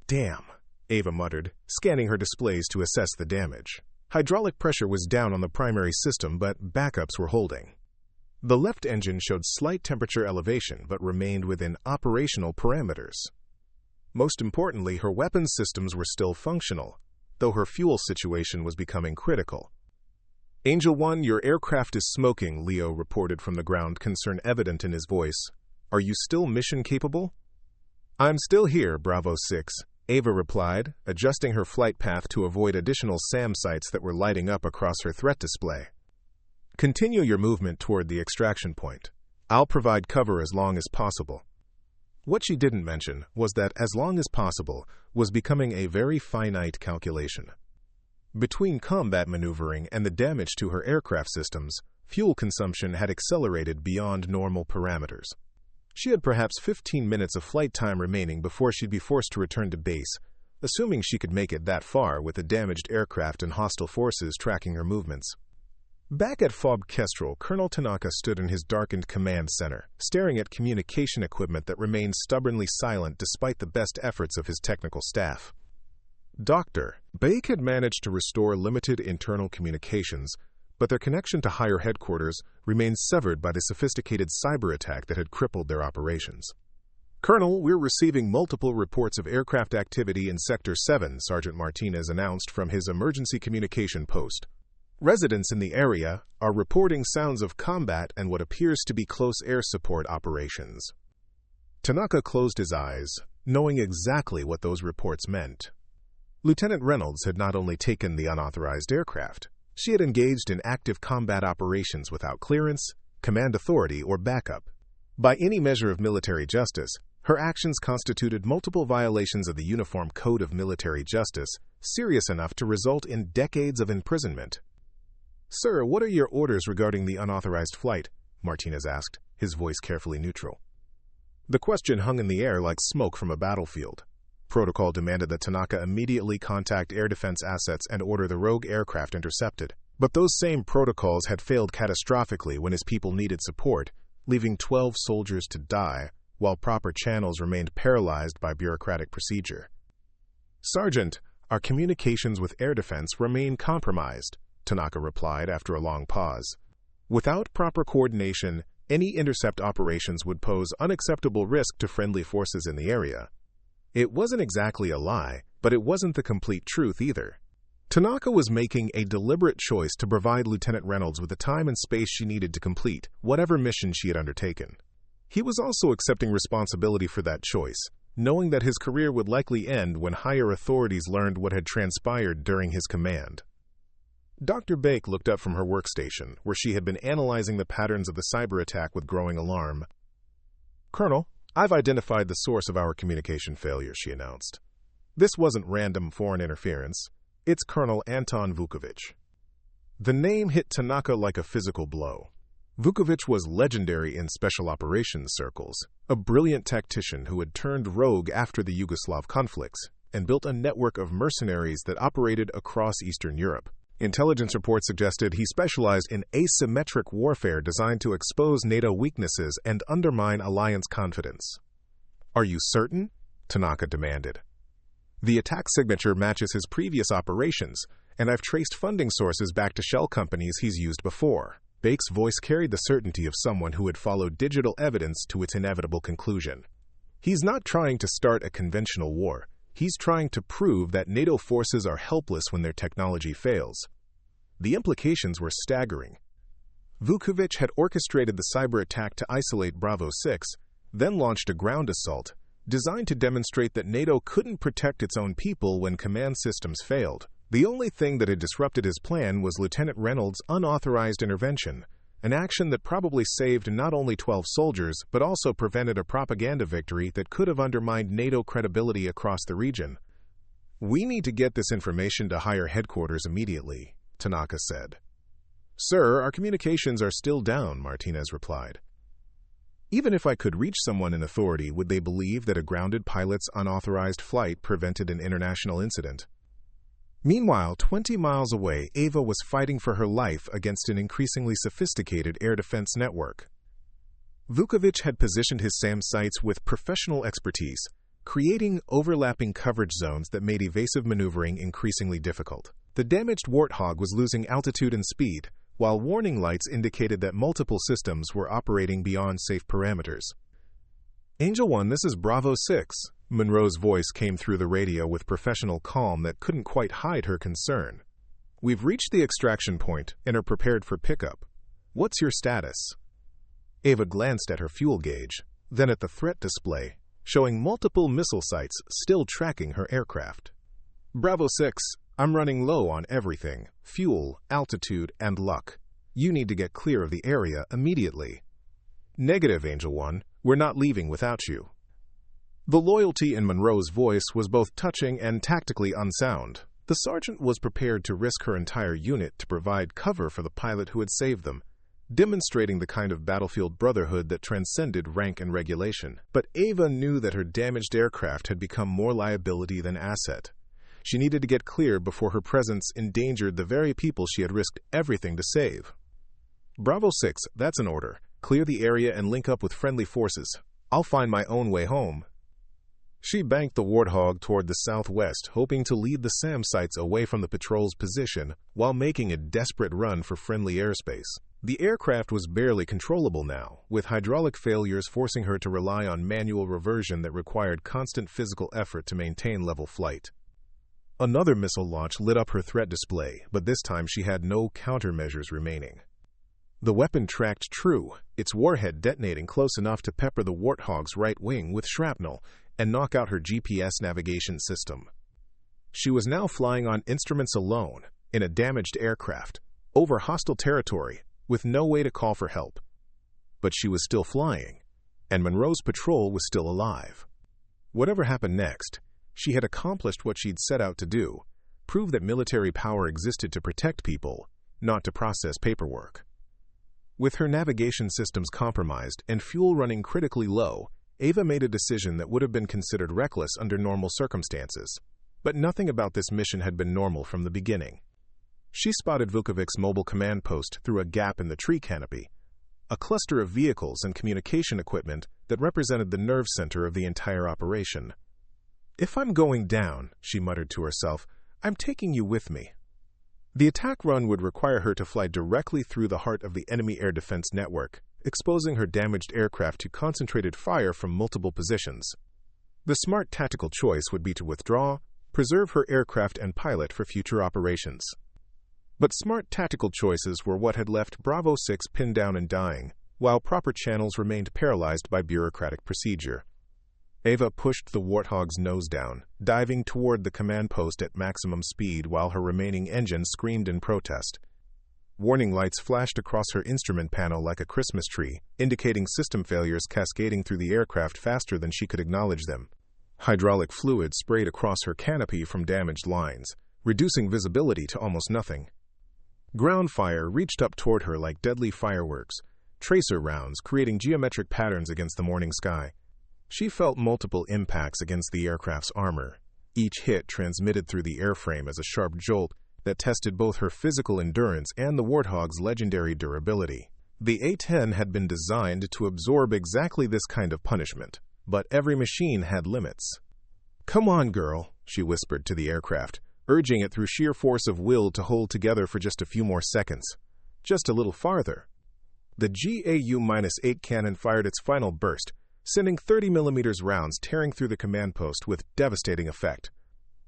"Damn," Ava muttered, scanning her displays to assess the damage. Hydraulic pressure was down on the primary system, but backups were holding. The left engine showed slight temperature elevation but remained within operational parameters. Most importantly, her weapons systems were still functional, though her fuel situation was becoming critical. "Angel 1, your aircraft is smoking," Leo reported from the ground, concern evident in his voice. "Are you still mission capable?" "I'm still here, Bravo 6, Ava replied, adjusting her flight path to avoid additional SAM sites that were lighting up across her threat display. "Continue your movement toward the extraction point. I'll provide cover as long as possible." What she didn't mention was that "as long as possible" was becoming a very finite calculation. Between combat maneuvering and the damage to her aircraft systems, fuel consumption had accelerated beyond normal parameters. She had perhaps 15 minutes of flight time remaining before she'd be forced to return to base, assuming she could make it that far with the damaged aircraft and hostile forces tracking her movements. Back at FOB Kestrel, Colonel Tanaka stood in his darkened command center, staring at communication equipment that remained stubbornly silent despite the best efforts of his technical staff. Dr. Bake had managed to restore limited internal communications, but their connection to higher headquarters remained severed by the sophisticated cyber attack that had crippled their operations. "Colonel, we're receiving multiple reports of aircraft activity in Sector 7, Sergeant Martinez announced from his emergency communication post. Residents in the area are reporting sounds of combat and what appears to be close air support operations." Tanaka closed his eyes, knowing exactly what those reports meant. Lieutenant Reynolds had not only taken the unauthorized aircraft, she had engaged in active combat operations without clearance, command authority, or backup. By any measure of military justice, her actions constituted multiple violations of the Uniform Code of Military Justice, serious enough to result in decades of imprisonment. "Sir, what are your orders regarding the unauthorized flight?" Martinez asked, his voice carefully neutral. The question hung in the air like smoke from a battlefield. Protocol demanded that Tanaka immediately contact air defense assets and order the rogue aircraft intercepted. But those same protocols had failed catastrophically when his people needed support, leaving 12 soldiers to die, while proper channels remained paralyzed by bureaucratic procedure. "Sergeant, our communications with air defense remain compromised," Tanaka replied after a long pause. "Without proper coordination, any intercept operations would pose unacceptable risk to friendly forces in the area." It wasn't exactly a lie, but it wasn't the complete truth either. Tanaka was making a deliberate choice to provide Lieutenant Reynolds with the time and space she needed to complete whatever mission she had undertaken. He was also accepting responsibility for that choice, knowing that his career would likely end when higher authorities learned what had transpired during his command. Dr. Bake looked up from her workstation, where she had been analyzing the patterns of the cyber attack with growing alarm. "Colonel, I've identified the source of our communication failure," she announced. "This wasn't random foreign interference. It's Colonel Anton Vukovic." The name hit Tanaka like a physical blow. Vukovic was legendary in special operations circles, a brilliant tactician who had turned rogue after the Yugoslav conflicts and built a network of mercenaries that operated across Eastern Europe. Intelligence reports suggested he specialized in asymmetric warfare designed to expose NATO weaknesses and undermine alliance confidence. "Are you certain?" Tanaka demanded. "The attack signature matches his previous operations, and I've traced funding sources back to shell companies he's used before. Bake's voice carried the certainty of someone who had followed digital evidence to its inevitable conclusion. He's not trying to start a conventional war. He's trying to prove that NATO forces are helpless when their technology fails. The implications were staggering. Vukovic had orchestrated the cyber attack to isolate Bravo 6, then launched a ground assault, designed to demonstrate that NATO couldn't protect its own people when command systems failed. The only thing that had disrupted his plan was Lieutenant Reynolds' unauthorized intervention, an action that probably saved not only 12 soldiers, but also prevented a propaganda victory that could have undermined NATO credibility across the region. "We need to get this information to higher headquarters immediately," Tanaka said. "Sir, our communications are still down," Martinez replied. "Even if I could reach someone in authority, would they believe that a grounded pilot's unauthorized flight prevented an international incident?" Meanwhile, 20 miles away, Ava was fighting for her life against an increasingly sophisticated air defense network. Vukovic had positioned his SAM sites with professional expertise, creating overlapping coverage zones that made evasive maneuvering increasingly difficult. The damaged Warthog was losing altitude and speed, while warning lights indicated that multiple systems were operating beyond safe parameters. "Angel 1, this is Bravo 6. Monroe's voice came through the radio with professional calm that couldn't quite hide her concern. "We've reached the extraction point and are prepared for pickup. What's your status?" Ava glanced at her fuel gauge, then at the threat display, showing multiple missile sites still tracking her aircraft. "Bravo 6, I'm running low on everything: fuel, altitude, and luck. You need to get clear of the area immediately." "Negative, Angel 1. We're not leaving without you." The loyalty in Monroe's voice was both touching and tactically unsound. The sergeant was prepared to risk her entire unit to provide cover for the pilot who had saved them, demonstrating the kind of battlefield brotherhood that transcended rank and regulation. But Ava knew that her damaged aircraft had become more liability than asset. She needed to get clear before her presence endangered the very people she had risked everything to save. "Bravo 6, that's an order. Clear the area and link up with friendly forces. I'll find my own way home." She banked the Warthog toward the southwest, hoping to lead the SAM sites away from the patrol's position while making a desperate run for friendly airspace. The aircraft was barely controllable now, with hydraulic failures forcing her to rely on manual reversion that required constant physical effort to maintain level flight. Another missile launch lit up her threat display, but this time she had no countermeasures remaining. The weapon tracked true, its warhead detonating close enough to pepper the Warthog's right wing with shrapnel and knock out her GPS navigation system. She was now flying on instruments alone, in a damaged aircraft, over hostile territory, with no way to call for help. But she was still flying, and Monroe's patrol was still alive. Whatever happened next, she had accomplished what she'd set out to do: prove that military power existed to protect people, not to process paperwork. With her navigation systems compromised and fuel running critically low, Ava made a decision that would have been considered reckless under normal circumstances. But nothing about this mission had been normal from the beginning. She spotted Vukovic's mobile command post through a gap in the tree canopy, a cluster of vehicles and communication equipment that represented the nerve center of the entire operation. "If I'm going down," she muttered to herself, "I'm taking you with me." The attack run would require her to fly directly through the heart of the enemy air defense network, exposing her damaged aircraft to concentrated fire from multiple positions. The smart tactical choice would be to withdraw, preserve her aircraft and pilot for future operations. But smart tactical choices were what had left Bravo 6 pinned down and dying, while proper channels remained paralyzed by bureaucratic procedure. Ava pushed the Warthog's nose down, diving toward the command post at maximum speed while her remaining engine screamed in protest. Warning lights flashed across her instrument panel like a Christmas tree, indicating system failures cascading through the aircraft faster than she could acknowledge them. Hydraulic fluid sprayed across her canopy from damaged lines, reducing visibility to almost nothing. Ground fire reached up toward her like deadly fireworks, tracer rounds creating geometric patterns against the morning sky. She felt multiple impacts against the aircraft's armor, each hit transmitted through the airframe as a sharp jolt that tested both her physical endurance and the Warthog's legendary durability. The A-10 had been designed to absorb exactly this kind of punishment, but every machine had limits. "Come on, girl," she whispered to the aircraft, urging it through sheer force of will to hold together for just a few more seconds. Just a little farther. The GAU-8 cannon fired its final burst, sending 30mm rounds tearing through the command post with devastating effect.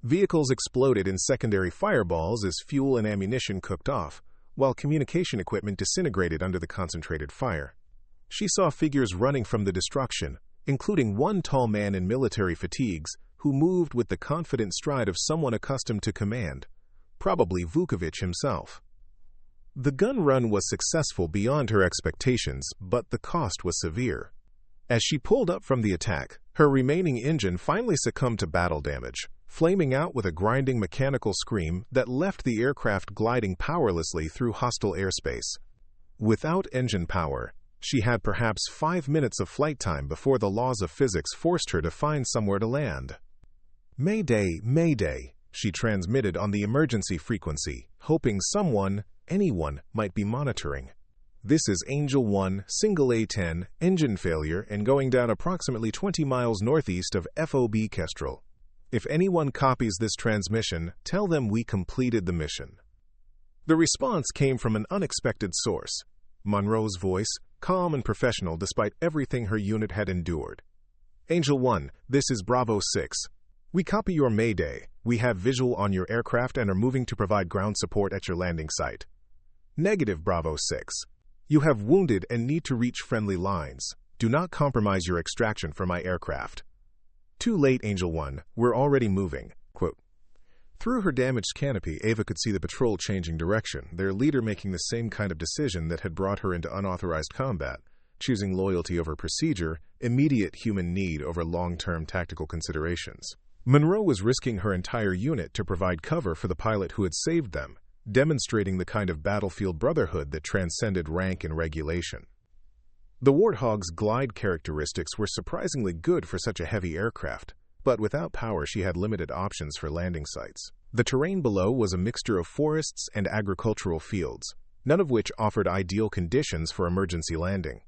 Vehicles exploded in secondary fireballs as fuel and ammunition cooked off, while communication equipment disintegrated under the concentrated fire. She saw figures running from the destruction, including one tall man in military fatigues who moved with the confident stride of someone accustomed to command, probably Vukovic himself. The gun run was successful beyond her expectations, but the cost was severe. As she pulled up from the attack, her remaining engine finally succumbed to battle damage, flaming out with a grinding mechanical scream that left the aircraft gliding powerlessly through hostile airspace. Without engine power, she had perhaps 5 minutes of flight time before the laws of physics forced her to find somewhere to land. "Mayday, Mayday," she transmitted on the emergency frequency, hoping anyone might be monitoring. "This is Angel 1, single A10, engine failure and going down approximately 20 miles northeast of FOB Kestrel. If anyone copies this transmission, tell them we completed the mission." The response came from an unexpected source. Monroe's voice, calm and professional despite everything her unit had endured. "Angel 1, this is Bravo 6. We copy your Mayday. We have visual on your aircraft and are moving to provide ground support at your landing site. Negative, Bravo 6. You have wounded and need to reach friendly lines. Do not compromise your extraction from my aircraft." "Too late, Angel 1. We're already moving." Quote. Through her damaged canopy, Ava could see the patrol changing direction, their leader making the same kind of decision that had brought her into unauthorized combat, choosing loyalty over procedure, immediate human need over long-term tactical considerations. Monroe was risking her entire unit to provide cover for the pilot who had saved them, demonstrating the kind of battlefield brotherhood that transcended rank and regulation. The Warthog's glide characteristics were surprisingly good for such a heavy aircraft, but without power she had limited options for landing sites. The terrain below was a mixture of forests and agricultural fields, none of which offered ideal conditions for emergency landing.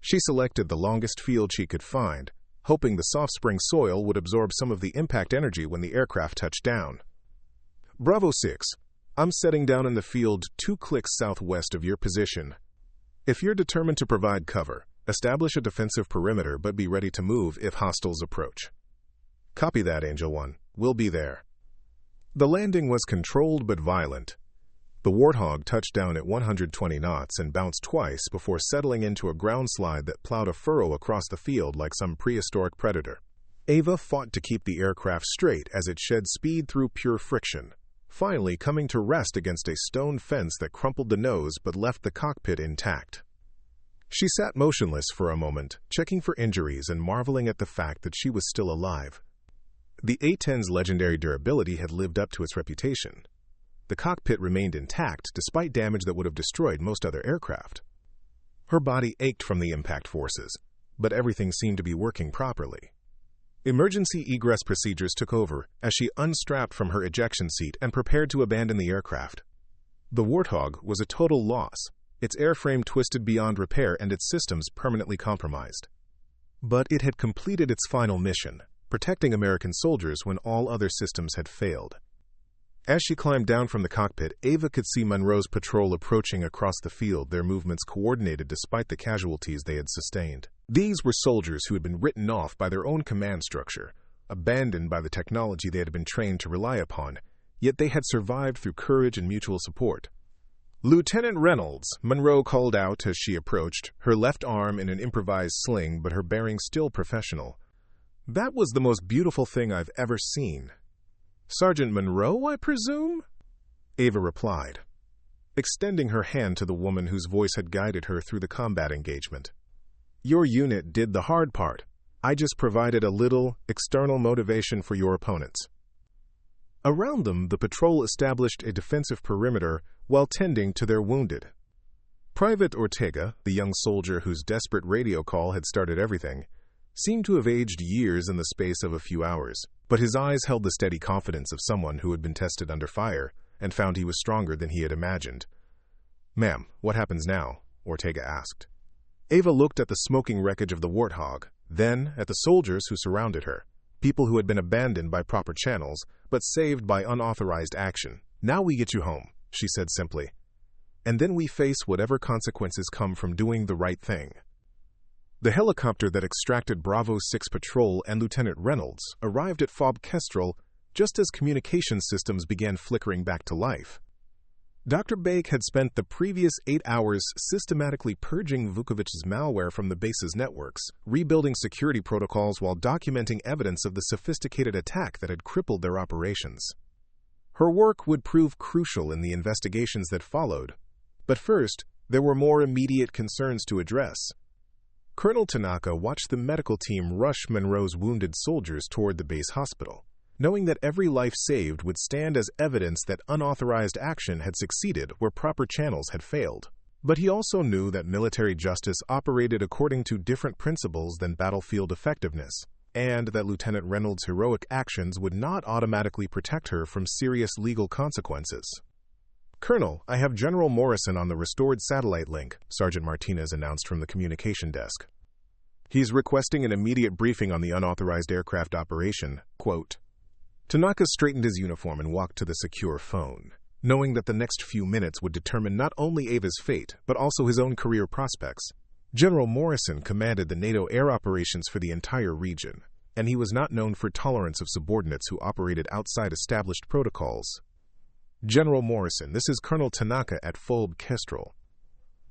She selected the longest field she could find, hoping the soft spring soil would absorb some of the impact energy when the aircraft touched down. "Bravo 6, I'm setting down in the field 2 clicks southwest of your position. If you're determined to provide cover, establish a defensive perimeter but be ready to move if hostiles approach." "Copy that, Angel 1. We'll be there." The landing was controlled but violent. The Warthog touched down at 120 knots and bounced twice before settling into a ground slide that plowed a furrow across the field like some prehistoric predator. Ava fought to keep the aircraft straight as it shed speed through pure friction, finally coming to rest against a stone fence that crumpled the nose but left the cockpit intact. She sat motionless for a moment, checking for injuries and marveling at the fact that she was still alive. The A-10's legendary durability had lived up to its reputation. The cockpit remained intact despite damage that would have destroyed most other aircraft. Her body ached from the impact forces, but everything seemed to be working properly. Emergency egress procedures took over as she unstrapped from her ejection seat and prepared to abandon the aircraft. The Warthog was a total loss, its airframe twisted beyond repair and its systems permanently compromised. But it had completed its final mission, protecting American soldiers when all other systems had failed. As she climbed down from the cockpit, Ava could see Monroe's patrol approaching across the field, their movements coordinated despite the casualties they had sustained. These were soldiers who had been written off by their own command structure, abandoned by the technology they had been trained to rely upon, yet they had survived through courage and mutual support. "Lieutenant Reynolds," Monroe called out as she approached, her left arm in an improvised sling but her bearing still professional. "That was the most beautiful thing I've ever seen." "Sergeant Monroe, I presume?" Ava replied, extending her hand to the woman whose voice had guided her through the combat engagement. "Your unit did the hard part. I just provided a little external motivation for your opponents." Around them, the patrol established a defensive perimeter while tending to their wounded. Private Ortega, the young soldier whose desperate radio call had started everything, seemed to have aged years in the space of a few hours, but his eyes held the steady confidence of someone who had been tested under fire and found he was stronger than he had imagined. "Ma'am, what happens now?" Ortega asked. Ava looked at the smoking wreckage of the Warthog, then at the soldiers who surrounded her. People who had been abandoned by proper channels, but saved by unauthorized action. Now we get you home, she said simply. And then we face whatever consequences come from doing the right thing. The helicopter that extracted Bravo 6 patrol and Lieutenant Reynolds arrived at FOB Kestrel just as communication systems began flickering back to life. Dr. Bake had spent the previous 8 hours systematically purging Vukovic's malware from the base's networks, rebuilding security protocols while documenting evidence of the sophisticated attack that had crippled their operations. Her work would prove crucial in the investigations that followed, but first, there were more immediate concerns to address. Colonel Tanaka watched the medical team rush Monroe's wounded soldiers toward the base hospital, knowing that every life saved would stand as evidence that unauthorized action had succeeded where proper channels had failed. But he also knew that military justice operated according to different principles than battlefield effectiveness, and that Lieutenant Reynolds' heroic actions would not automatically protect her from serious legal consequences. "Colonel, I have General Morrison on the restored satellite link," Sergeant Martinez announced from the communication desk. "He's requesting an immediate briefing on the unauthorized aircraft operation." Quote. Tanaka straightened his uniform and walked to the secure phone, knowing that the next few minutes would determine not only Ava's fate, but also his own career prospects. General Morrison commanded the NATO air operations for the entire region, and he was not known for tolerance of subordinates who operated outside established protocols. "General Morrison, this is Colonel Tanaka at FOB Kestrel.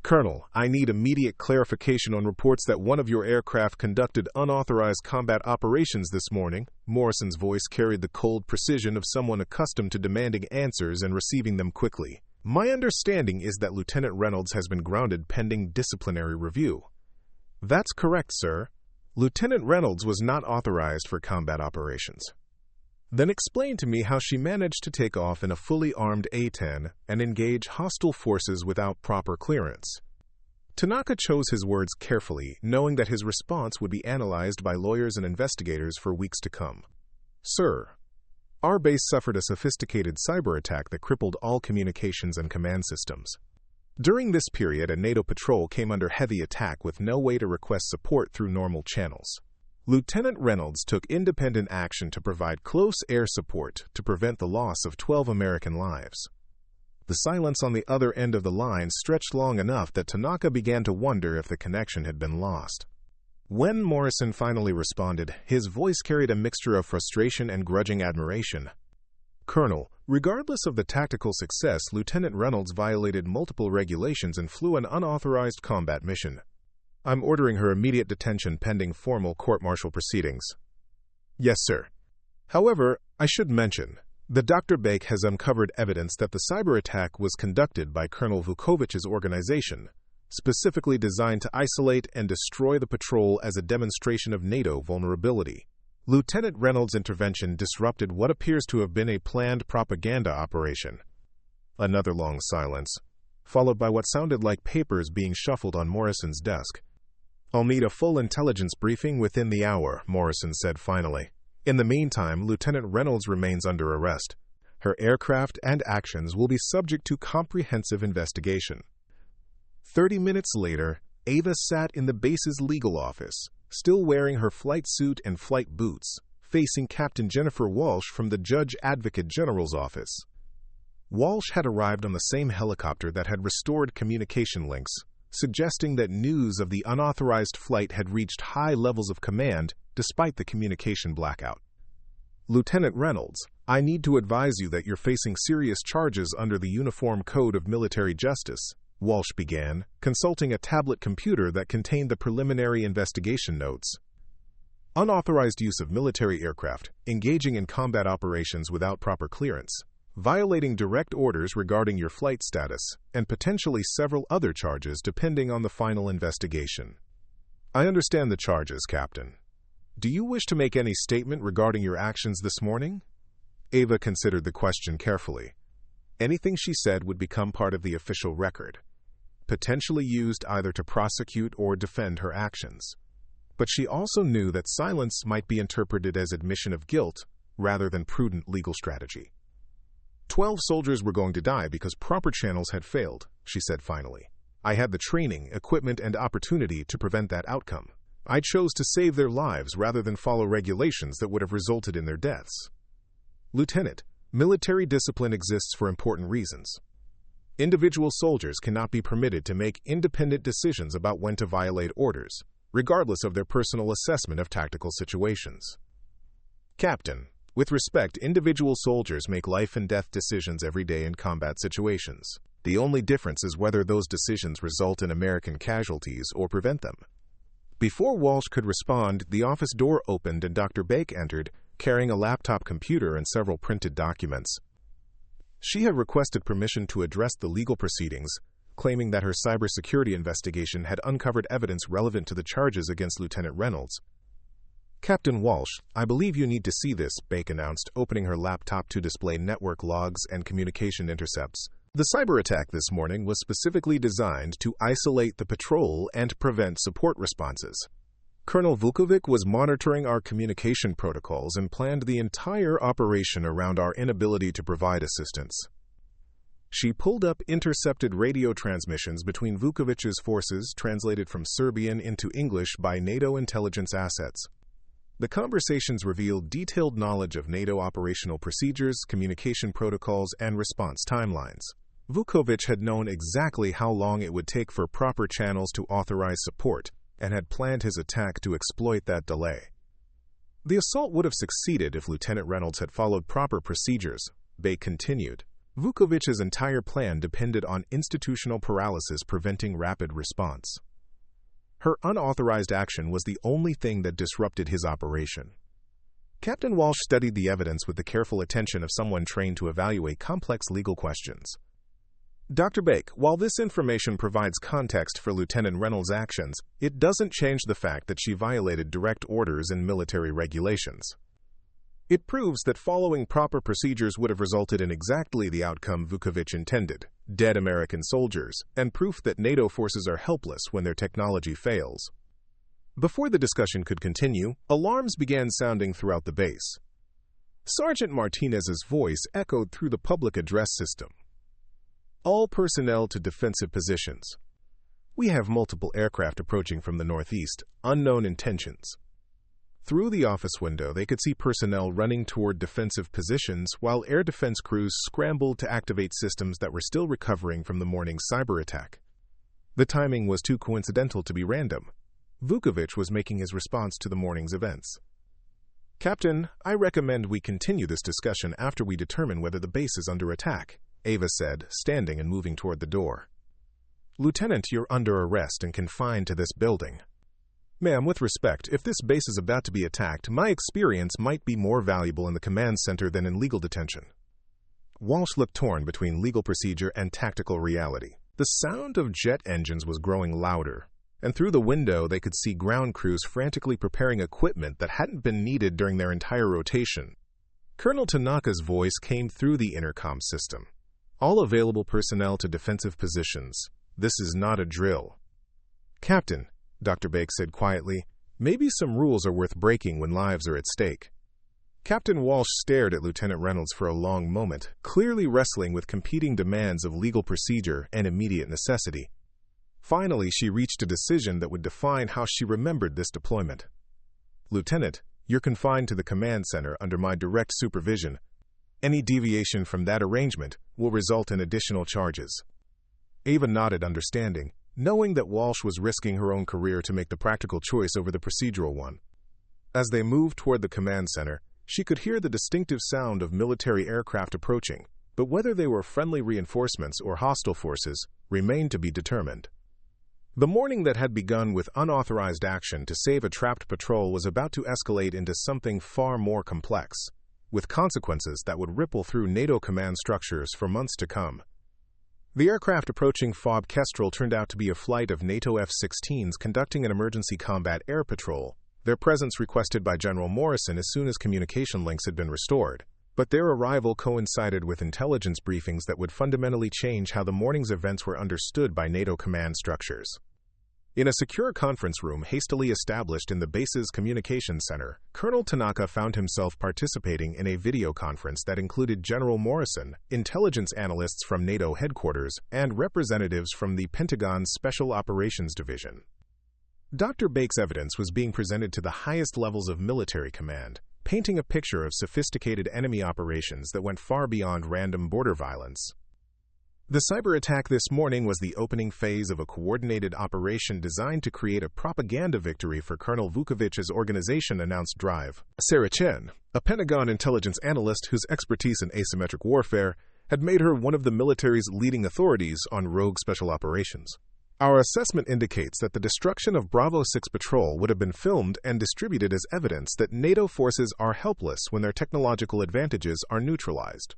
Colonel, I need immediate clarification on reports that one of your aircraft conducted unauthorized combat operations this morning." Morrison's voice carried the cold precision of someone accustomed to demanding answers and receiving them quickly. "My understanding is that Lieutenant Reynolds has been grounded pending disciplinary review." "That's correct, sir. Lieutenant Reynolds was not authorized for combat operations." "Then explain to me how she managed to take off in a fully armed A-10 and engage hostile forces without proper clearance." Tanaka chose his words carefully, knowing that his response would be analyzed by lawyers and investigators for weeks to come. "Sir, our base suffered a sophisticated cyber attack that crippled all communications and command systems. During this period, a NATO patrol came under heavy attack with no way to request support through normal channels. Lieutenant Reynolds took independent action to provide close air support to prevent the loss of 12 American lives." The silence on the other end of the line stretched long enough that Tanaka began to wonder if the connection had been lost. When Morrison finally responded, his voice carried a mixture of frustration and grudging admiration. "Colonel, regardless of the tactical success, Lieutenant Reynolds violated multiple regulations and flew an unauthorized combat mission. I'm ordering her immediate detention pending formal court-martial proceedings." "Yes, sir. However, I should mention that Dr. Bake has uncovered evidence that the cyber attack was conducted by Colonel Vukovic's organization, specifically designed to isolate and destroy the patrol as a demonstration of NATO vulnerability. Lieutenant Reynolds' intervention disrupted what appears to have been a planned propaganda operation." Another long silence, followed by what sounded like papers being shuffled on Morrison's desk. "I'll need a full intelligence briefing within the hour," Morrison said finally. "In the meantime, Lieutenant Reynolds remains under arrest. Her aircraft and actions will be subject to comprehensive investigation." 30 minutes later, Ava sat in the base's legal office, still wearing her flight suit and flight boots, facing Captain Jennifer Walsh from the Judge Advocate General's office. Walsh had arrived on the same helicopter that had restored communication links, suggesting that news of the unauthorized flight had reached high levels of command despite the communication blackout. "Lieutenant Reynolds, I need to advise you that you're facing serious charges under the Uniform Code of Military Justice," Walsh began, consulting a tablet computer that contained the preliminary investigation notes. "Unauthorized use of military aircraft, engaging in combat operations without proper clearance, violating direct orders regarding your flight status, and potentially several other charges depending on the final investigation." "I understand the charges, Captain. Do you wish to make any statement regarding your actions this morning?" Ava considered the question carefully. Anything she said would become part of the official record, potentially used either to prosecute or defend her actions. But she also knew that silence might be interpreted as admission of guilt rather than prudent legal strategy. 12 soldiers were going to die because proper channels had failed, she said finally. I had the training, equipment, and opportunity to prevent that outcome. I chose to save their lives rather than follow regulations that would have resulted in their deaths. Lieutenant, military discipline exists for important reasons. Individual soldiers cannot be permitted to make independent decisions about when to violate orders, regardless of their personal assessment of tactical situations. Captain, with respect, individual soldiers make life and death decisions every day in combat situations. The only difference is whether those decisions result in American casualties or prevent them. Before Walsh could respond, the office door opened and Dr. Bake entered, carrying a laptop computer and several printed documents. She had requested permission to address the legal proceedings, claiming that her cybersecurity investigation had uncovered evidence relevant to the charges against Lieutenant Reynolds. Captain Walsh, I believe you need to see this, Bake announced, opening her laptop to display network logs and communication intercepts. The cyber attack this morning was specifically designed to isolate the patrol and prevent support responses. Colonel Vukovic was monitoring our communication protocols and planned the entire operation around our inability to provide assistance. She pulled up intercepted radio transmissions between Vukovic's forces translated from Serbian into English by NATO intelligence assets. The conversations revealed detailed knowledge of NATO operational procedures, communication protocols, and response timelines. Vukovic had known exactly how long it would take for proper channels to authorize support, and had planned his attack to exploit that delay. The assault would have succeeded if Lieutenant Reynolds had followed proper procedures, Bake continued. Vukovic's entire plan depended on institutional paralysis preventing rapid response. Her unauthorized action was the only thing that disrupted his operation. Captain Walsh studied the evidence with the careful attention of someone trained to evaluate complex legal questions. Dr. Bake, while this information provides context for Lieutenant Reynolds' actions, it doesn't change the fact that she violated direct orders and military regulations. It proves that following proper procedures would have resulted in exactly the outcome Vukovic intended, dead American soldiers, and proof that NATO forces are helpless when their technology fails. Before the discussion could continue, alarms began sounding throughout the base. Sergeant Martinez's voice echoed through the public address system. All personnel to defensive positions. We have multiple aircraft approaching from the northeast, unknown intentions. Through the office window, they could see personnel running toward defensive positions while air defense crews scrambled to activate systems that were still recovering from the morning's cyber attack. The timing was too coincidental to be random. Vukovic was making his response to the morning's events. Captain, I recommend we continue this discussion after we determine whether the base is under attack, Ava said, standing and moving toward the door. Lieutenant, you're under arrest and confined to this building. Ma'am, with respect, if this base is about to be attacked, my experience might be more valuable in the command center than in legal detention. Walsh looked torn between legal procedure and tactical reality. The sound of jet engines was growing louder, and through the window they could see ground crews frantically preparing equipment that hadn't been needed during their entire rotation. Colonel Tanaka's voice came through the intercom system. All available personnel to defensive positions. This is not a drill. Captain, Dr. Bake said quietly, maybe some rules are worth breaking when lives are at stake. Captain Walsh stared at Lieutenant Reynolds for a long moment, clearly wrestling with competing demands of legal procedure and immediate necessity. Finally, she reached a decision that would define how she remembered this deployment. Lieutenant, you're confined to the command center under my direct supervision. Any deviation from that arrangement will result in additional charges. Ava nodded understanding, knowing that Walsh was risking her own career to make the practical choice over the procedural one. As they moved toward the command center, she could hear the distinctive sound of military aircraft approaching, but whether they were friendly reinforcements or hostile forces remained to be determined. The morning that had begun with unauthorized action to save a trapped patrol was about to escalate into something far more complex, with consequences that would ripple through NATO command structures for months to come. The aircraft approaching FOB Kestrel turned out to be a flight of NATO F-16s conducting an emergency combat air patrol, their presence requested by General Morrison as soon as communication links had been restored. But their arrival coincided with intelligence briefings that would fundamentally change how the morning's events were understood by NATO command structures. In a secure conference room hastily established in the base's communications center, Colonel Tanaka found himself participating in a video conference that included General Morrison, intelligence analysts from NATO headquarters, and representatives from the Pentagon's Special Operations Division. Dr. Bake's evidence was being presented to the highest levels of military command, painting a picture of sophisticated enemy operations that went far beyond random border violence. The cyber attack this morning was the opening phase of a coordinated operation designed to create a propaganda victory for Colonel Vukovic's organization, announced Drive. Sarah Chen, a Pentagon intelligence analyst whose expertise in asymmetric warfare had made her one of the military's leading authorities on rogue special operations. Our assessment indicates that the destruction of Bravo 6 patrol would have been filmed and distributed as evidence that NATO forces are helpless when their technological advantages are neutralized.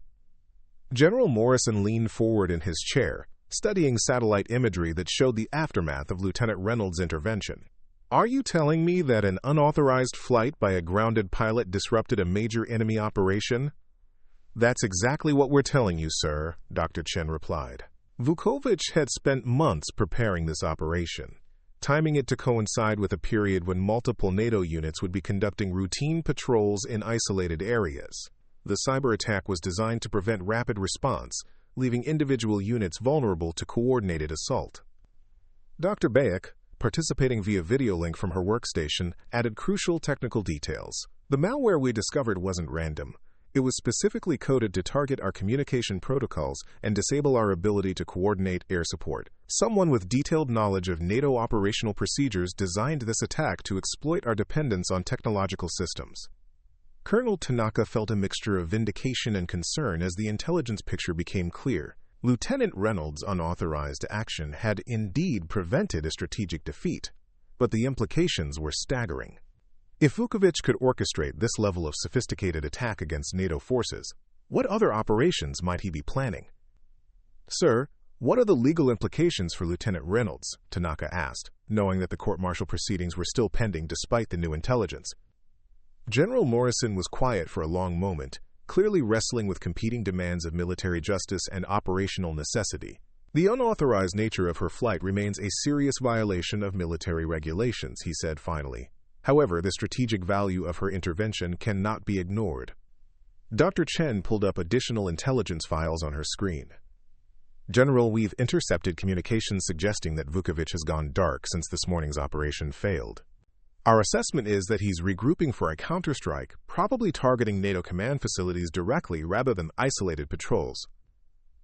General Morrison leaned forward in his chair, studying satellite imagery that showed the aftermath of Lieutenant Reynolds' intervention. Are you telling me that an unauthorized flight by a grounded pilot disrupted a major enemy operation? That's exactly what we're telling you, sir, Dr. Chen replied. Vukovic had spent months preparing this operation, timing it to coincide with a period when multiple NATO units would be conducting routine patrols in isolated areas. The cyber attack was designed to prevent rapid response, leaving individual units vulnerable to coordinated assault. Dr. Bayek, participating via video link from her workstation, added crucial technical details. The malware we discovered wasn't random. It was specifically coded to target our communication protocols and disable our ability to coordinate air support. Someone with detailed knowledge of NATO operational procedures designed this attack to exploit our dependence on technological systems. Colonel Tanaka felt a mixture of vindication and concern as the intelligence picture became clear. Lieutenant Reynolds' unauthorized action had indeed prevented a strategic defeat, but the implications were staggering. If Vukovic could orchestrate this level of sophisticated attack against NATO forces, what other operations might he be planning? Sir, what are the legal implications for Lieutenant Reynolds? Tanaka asked, knowing that the court-martial proceedings were still pending despite the new intelligence. General Morrison was quiet for a long moment, clearly wrestling with competing demands of military justice and operational necessity. The unauthorized nature of her flight remains a serious violation of military regulations, he said finally. However, the strategic value of her intervention cannot be ignored. Dr. Chen pulled up additional intelligence files on her screen. General, we've intercepted communications suggesting that Vukovic has gone dark since this morning's operation failed. Our assessment is that he's regrouping for a counterstrike, probably targeting NATO command facilities directly rather than isolated patrols.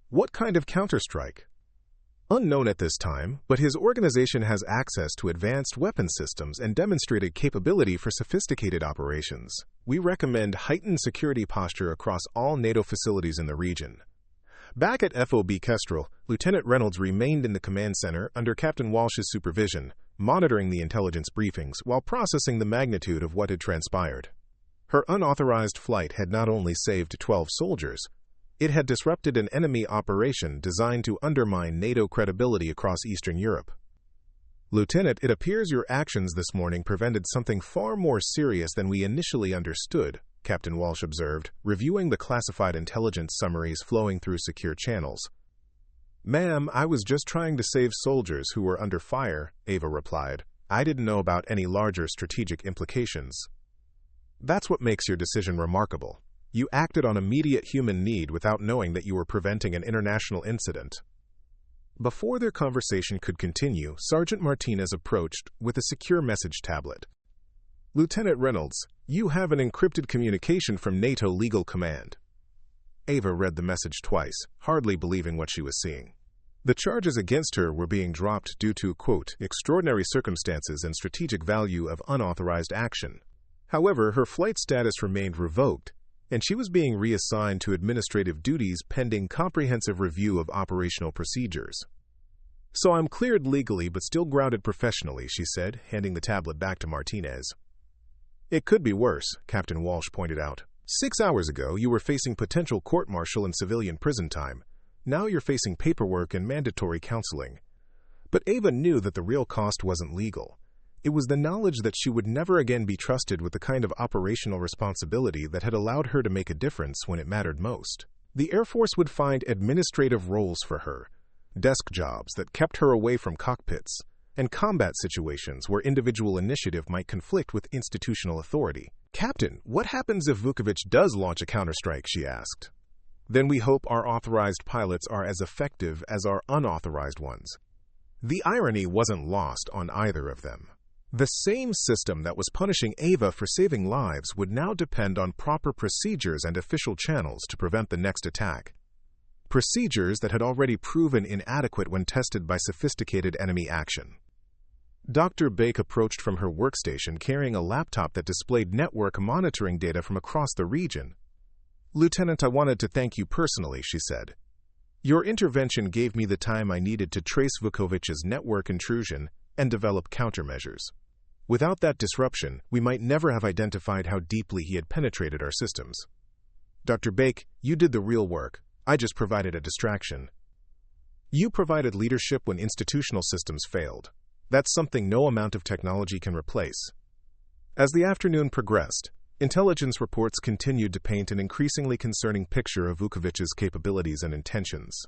What kind of counterstrike? Unknown at this time, but his organization has access to advanced weapon systems and demonstrated capability for sophisticated operations. We recommend heightened security posture across all NATO facilities in the region. Back at FOB Kestrel, Lieutenant Reynolds remained in the command center under Captain Walsh's supervision, monitoring the intelligence briefings while processing the magnitude of what had transpired. Her unauthorized flight had not only saved 12 soldiers, it had disrupted an enemy operation designed to undermine NATO credibility across Eastern Europe. Lieutenant, it appears your actions this morning prevented something far more serious than we initially understood, Captain Walsh observed, reviewing the classified intelligence summaries flowing through secure channels. Ma'am, I was just trying to save soldiers who were under fire, Ava replied. I didn't know about any larger strategic implications. That's what makes your decision remarkable. You acted on immediate human need without knowing that you were preventing an international incident. Before their conversation could continue, Sergeant Martinez approached with a secure message tablet. Lieutenant Reynolds, you have an encrypted communication from NATO Legal Command. Ava read the message twice, hardly believing what she was seeing. The charges against her were being dropped due to, quote, extraordinary circumstances and strategic value of unauthorized action. However, her flight status remained revoked, and she was being reassigned to administrative duties pending comprehensive review of operational procedures. So I'm cleared legally but still grounded professionally, she said, handing the tablet back to Martinez. It could be worse, Captain Walsh pointed out. 6 hours ago, you were facing potential court-martial and civilian prison time. Now you're facing paperwork and mandatory counseling. But Ava knew that the real cost wasn't legal. It was the knowledge that she would never again be trusted with the kind of operational responsibility that had allowed her to make a difference when it mattered most. The Air Force would find administrative roles for her, desk jobs that kept her away from cockpits, and combat situations where individual initiative might conflict with institutional authority. Captain, what happens if Vukovic does launch a counterstrike, she asked. Then we hope our authorized pilots are as effective as our unauthorized ones. The irony wasn't lost on either of them. The same system that was punishing Ava for saving lives would now depend on proper procedures and official channels to prevent the next attack. Procedures that had already proven inadequate when tested by sophisticated enemy action. Dr. Bake approached from her workstation carrying a laptop that displayed network monitoring data from across the region. "Lieutenant, I wanted to thank you personally," she said. "Your intervention gave me the time I needed to trace Vukovic's network intrusion and develop countermeasures. Without that disruption, we might never have identified how deeply he had penetrated our systems. Dr. Bake, you did the real work. I just provided a distraction. You provided leadership when institutional systems failed. That's something no amount of technology can replace." As the afternoon progressed, intelligence reports continued to paint an increasingly concerning picture of Vukovic's capabilities and intentions.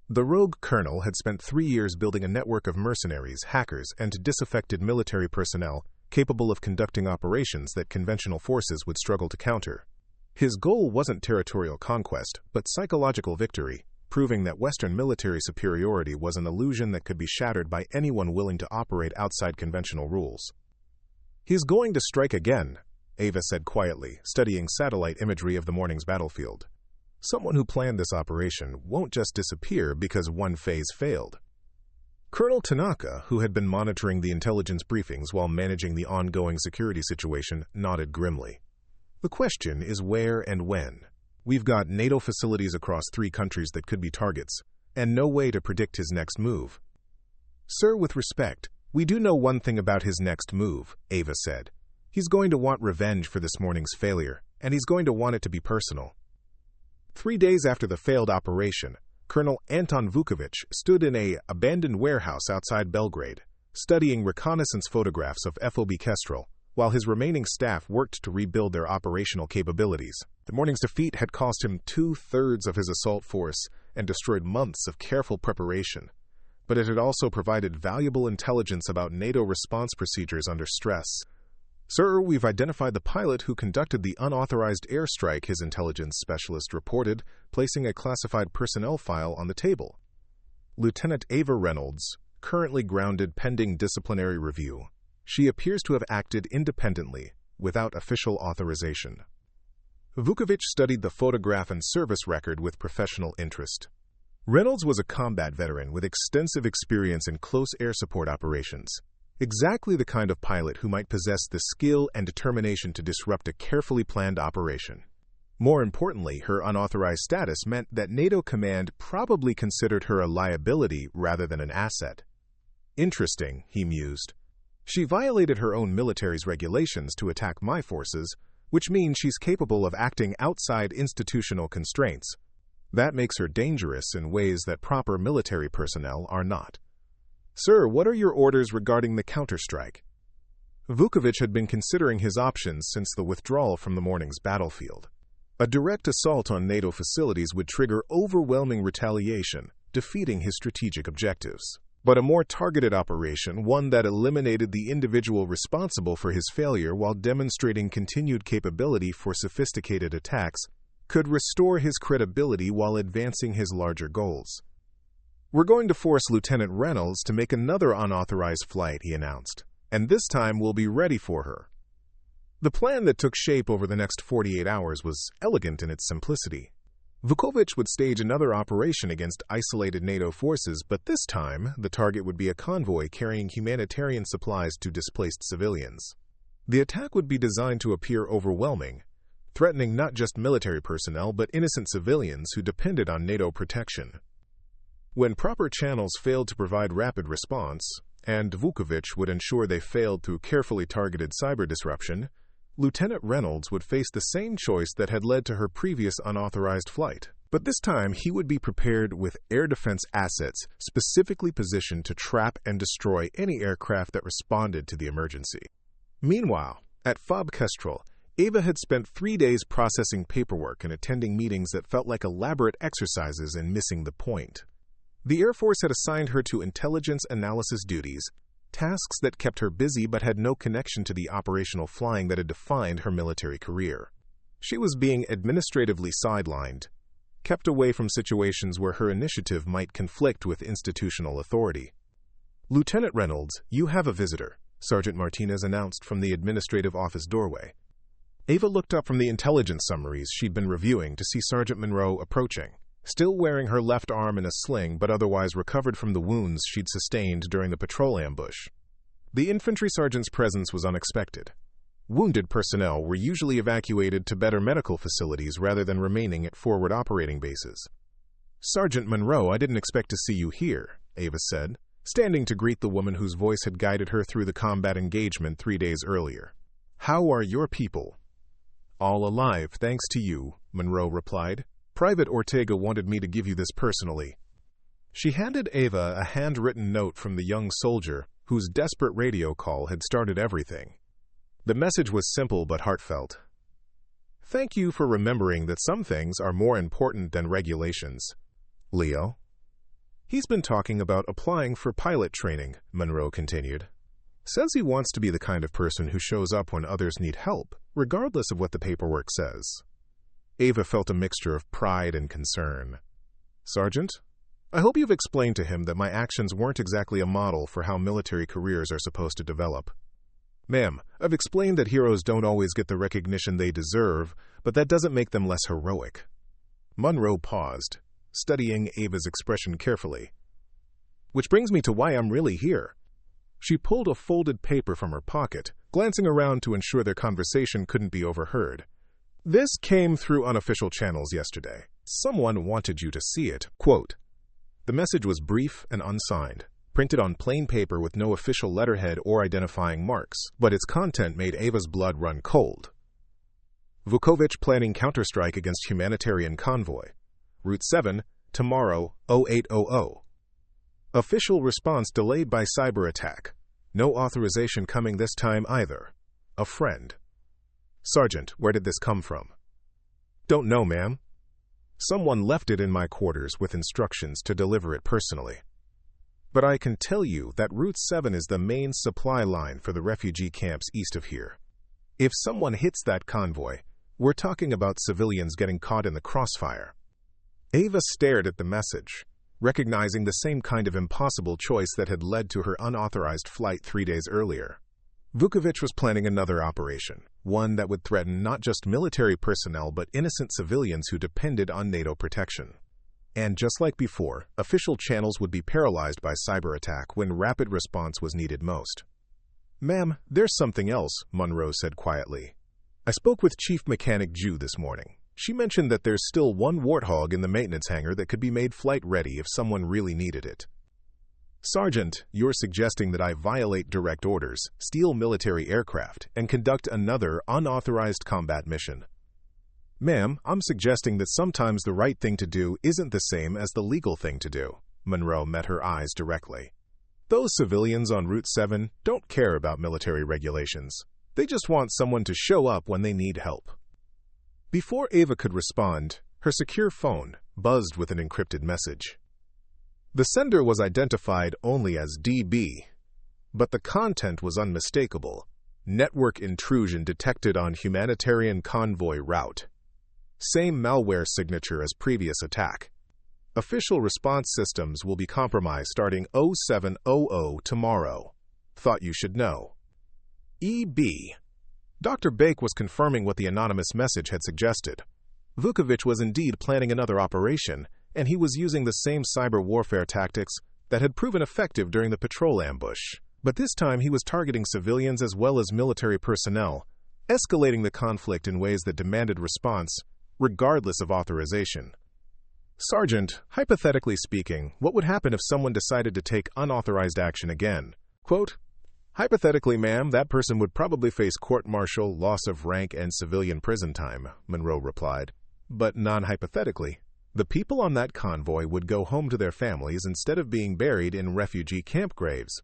The rogue colonel had spent 3 years building a network of mercenaries, hackers, and disaffected military personnel capable of conducting operations that conventional forces would struggle to counter. His goal wasn't territorial conquest, but psychological victory, proving that Western military superiority was an illusion that could be shattered by anyone willing to operate outside conventional rules. "He's going to strike again," Ava said quietly, studying satellite imagery of the morning's battlefield. "Someone who planned this operation won't just disappear because one phase failed." Colonel Tanaka, who had been monitoring the intelligence briefings while managing the ongoing security situation, nodded grimly. "The question is where and when. We've got NATO facilities across 3 countries that could be targets, and no way to predict his next move." "Sir, with respect, we do know one thing about his next move," Ava said. "He's going to want revenge for this morning's failure, and he's going to want it to be personal." 3 days after the failed operation, Colonel Anton Vukovic stood in an abandoned warehouse outside Belgrade, studying reconnaissance photographs of FOB Kestrel, while his remaining staff worked to rebuild their operational capabilities. The morning's defeat had cost him 2/3 of his assault force and destroyed months of careful preparation, but it had also provided valuable intelligence about NATO response procedures under stress. "Sir, we've identified the pilot who conducted the unauthorized airstrike," his intelligence specialist reported, placing a classified personnel file on the table. "Lieutenant Ava Reynolds, currently grounded pending disciplinary review. She appears to have acted independently, without official authorization." Vukovic studied the photograph and service record with professional interest. Reynolds was a combat veteran with extensive experience in close air support operations. Exactly the kind of pilot who might possess the skill and determination to disrupt a carefully planned operation. More importantly, her unauthorized status meant that NATO command probably considered her a liability rather than an asset. "Interesting," he mused. "She violated her own military's regulations to attack my forces, which means she's capable of acting outside institutional constraints. That makes her dangerous in ways that proper military personnel are not. Sir, what are your orders regarding the counterstrike?" Vukovic had been considering his options since the withdrawal from the morning's battlefield. A direct assault on NATO facilities would trigger overwhelming retaliation, defeating his strategic objectives. But a more targeted operation, one that eliminated the individual responsible for his failure while demonstrating continued capability for sophisticated attacks, could restore his credibility while advancing his larger goals. "We're going to force Lieutenant Reynolds to make another unauthorized flight," he announced, "and this time we'll be ready for her." The plan that took shape over the next 48 hours was elegant in its simplicity. Vukovic would stage another operation against isolated NATO forces, but this time the target would be a convoy carrying humanitarian supplies to displaced civilians. The attack would be designed to appear overwhelming, threatening not just military personnel but innocent civilians who depended on NATO protection. When proper channels failed to provide rapid response, and Vukovic would ensure they failed through carefully targeted cyber disruption, Lieutenant Reynolds would face the same choice that had led to her previous unauthorized flight. But this time, he would be prepared with air defense assets specifically positioned to trap and destroy any aircraft that responded to the emergency. Meanwhile, at FOB Kestrel, Ava had spent 3 days processing paperwork and attending meetings that felt like elaborate exercises in missing the point. The Air Force had assigned her to intelligence analysis duties, tasks that kept her busy but had no connection to the operational flying that had defined her military career. She was being administratively sidelined, kept away from situations where her initiative might conflict with institutional authority. "Lieutenant Reynolds, you have a visitor," Sergeant Martinez announced from the administrative office doorway. Ava looked up from the intelligence summaries she'd been reviewing to see Sergeant Monroe approaching, still wearing her left arm in a sling but otherwise recovered from the wounds she'd sustained during the patrol ambush. The infantry sergeant's presence was unexpected. Wounded personnel were usually evacuated to better medical facilities rather than remaining at forward operating bases. "Sergeant Monroe, I didn't expect to see you here," Ava said, standing to greet the woman whose voice had guided her through the combat engagement 3 days earlier. "How are your people?" "All alive, thanks to you," Monroe replied. "Private Ortega wanted me to give you this personally." She handed Ava a handwritten note from the young soldier whose desperate radio call had started everything. The message was simple but heartfelt. "Thank you for remembering that some things are more important than regulations, Leo." "He's been talking about applying for pilot training," Monroe continued. "Says he wants to be the kind of person who shows up when others need help, regardless of what the paperwork says." Ava felt a mixture of pride and concern. "Sergeant, I hope you've explained to him that my actions weren't exactly a model for how military careers are supposed to develop." "Ma'am, I've explained that heroes don't always get the recognition they deserve, but that doesn't make them less heroic." Monroe paused, studying Ava's expression carefully. "Which brings me to why I'm really here." She pulled a folded paper from her pocket, glancing around to ensure their conversation couldn't be overheard. "This came through unofficial channels yesterday. Someone wanted you to see it." Quote. The message was brief and unsigned, printed on plain paper with no official letterhead or identifying marks, but its content made Ava's blood run cold. "Vukovic planning counterstrike against humanitarian convoy. Route 7, tomorrow, 0800. Official response delayed by cyber attack. No authorization coming this time either. A friend." "Sergeant, where did this come from?" "Don't know, ma'am. Someone left it in my quarters with instructions to deliver it personally. But I can tell you that Route 7 is the main supply line for the refugee camps east of here. If someone hits that convoy, we're talking about civilians getting caught in the crossfire." Ava stared at the message, recognizing the same kind of impossible choice that had led to her unauthorized flight 3 days earlier. Vukovic was planning another operation, one that would threaten not just military personnel but innocent civilians who depended on NATO protection. And just like before, official channels would be paralyzed by cyber attack when rapid response was needed most. "Ma'am, there's something else," Monroe said quietly. "I spoke with Chief Mechanic Ju this morning. She mentioned that there's still one Warthog in the maintenance hangar that could be made flight-ready if someone really needed it." "Sergeant, you're suggesting that I violate direct orders, steal military aircraft, and conduct another unauthorized combat mission." "Ma'am, I'm suggesting that sometimes the right thing to do isn't the same as the legal thing to do." Monroe met her eyes directly. "Those civilians on Route 7 don't care about military regulations. They just want someone to show up when they need help." Before Ava could respond, her secure phone buzzed with an encrypted message. The sender was identified only as DB, but the content was unmistakable. "Network intrusion detected on humanitarian convoy route. Same malware signature as previous attack. Official response systems will be compromised starting 0700 tomorrow. Thought you should know. EB." Dr. Bake was confirming what the anonymous message had suggested. Vukovic was indeed planning another operation, and he was using the same cyber warfare tactics that had proven effective during the patrol ambush. But this time he was targeting civilians as well as military personnel, escalating the conflict in ways that demanded response, regardless of authorization. "Sergeant, hypothetically speaking, what would happen if someone decided to take unauthorized action again?" Quote, "Hypothetically, ma'am, that person would probably face court-martial, loss of rank, and civilian prison time," Monroe replied. "But non-hypothetically, the people on that convoy would go home to their families instead of being buried in refugee camp graves."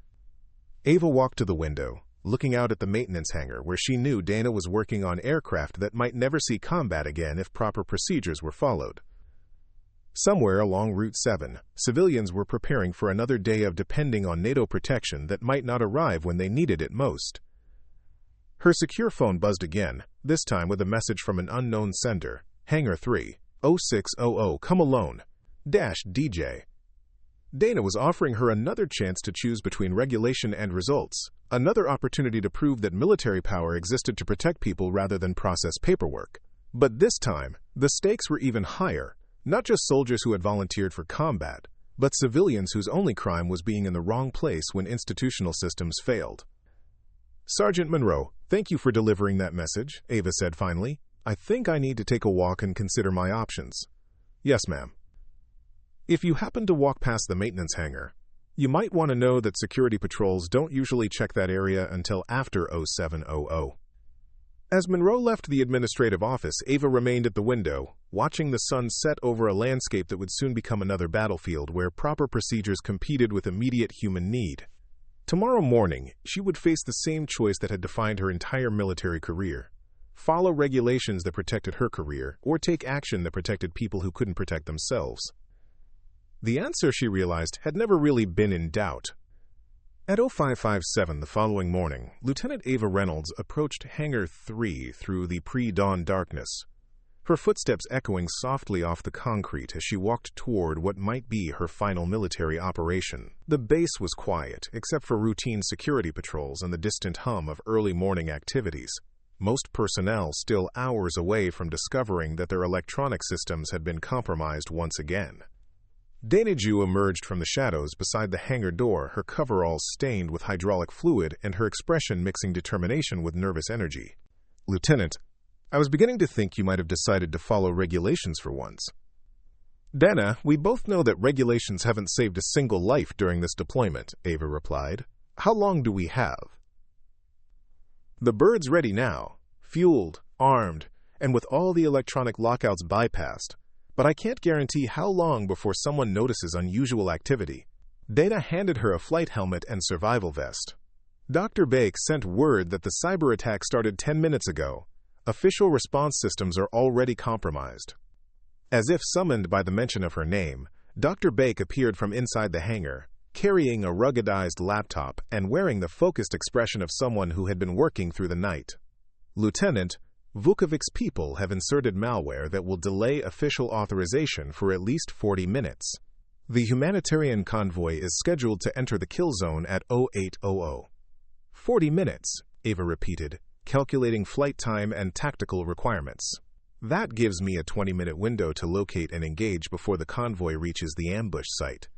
Ava walked to the window, looking out at the maintenance hangar where she knew Dana was working on aircraft that might never see combat again if proper procedures were followed. Somewhere along Route 7, civilians were preparing for another day of depending on NATO protection that might not arrive when they needed it most. Her secure phone buzzed again, this time with a message from an unknown sender. "Hangar 3, 0600, come alone. -DJ." Dana was offering her another chance to choose between regulation and results, another opportunity to prove that military power existed to protect people rather than process paperwork. But this time, the stakes were even higher, not just soldiers who had volunteered for combat, but civilians whose only crime was being in the wrong place when institutional systems failed. "Sergeant Monroe, thank you for delivering that message," Ava said finally. "I think I need to take a walk and consider my options." "Yes, ma'am." "If you happen to walk past the maintenance hangar, you might want to know that security patrols don't usually check that area until after 0700. As Monroe left the administrative office, Ava remained at the window, watching the sun set over a landscape that would soon become another battlefield where proper procedures competed with immediate human need. Tomorrow morning, she would face the same choice that had defined her entire military career: follow regulations that protected her career, or take action that protected people who couldn't protect themselves. The answer, she realized, had never really been in doubt. At 0557 the following morning, Lieutenant Ava Reynolds approached Hangar 3 through the pre-dawn darkness, her footsteps echoing softly off the concrete as she walked toward what might be her final military operation. The base was quiet, except for routine security patrols and the distant hum of early morning activities, most personnel still hours away from discovering that their electronic systems had been compromised once again. Dana Ju emerged from the shadows beside the hangar door, her coveralls stained with hydraulic fluid and her expression mixing determination with nervous energy. "Lieutenant, I was beginning to think you might have decided to follow regulations for once." "Dana, we both know that regulations haven't saved a single life during this deployment," Ava replied. "How long do we have?" "The bird's ready now, fueled, armed, and with all the electronic lockouts bypassed. But I can't guarantee how long before someone notices unusual activity." Dana handed her a flight helmet and survival vest. "Dr. Bake sent word that the cyber attack started 10 minutes ago. Official response systems are already compromised." As if summoned by the mention of her name, Dr. Bake appeared from inside the hangar, carrying a ruggedized laptop and wearing the focused expression of someone who had been working through the night. "Lieutenant, Vukovic's people have inserted malware that will delay official authorization for at least 40 minutes. The humanitarian convoy is scheduled to enter the kill zone at 0800. 40 minutes, Ava repeated, calculating flight time and tactical requirements. "That gives me a 20-minute window to locate and engage before the convoy reaches the ambush site."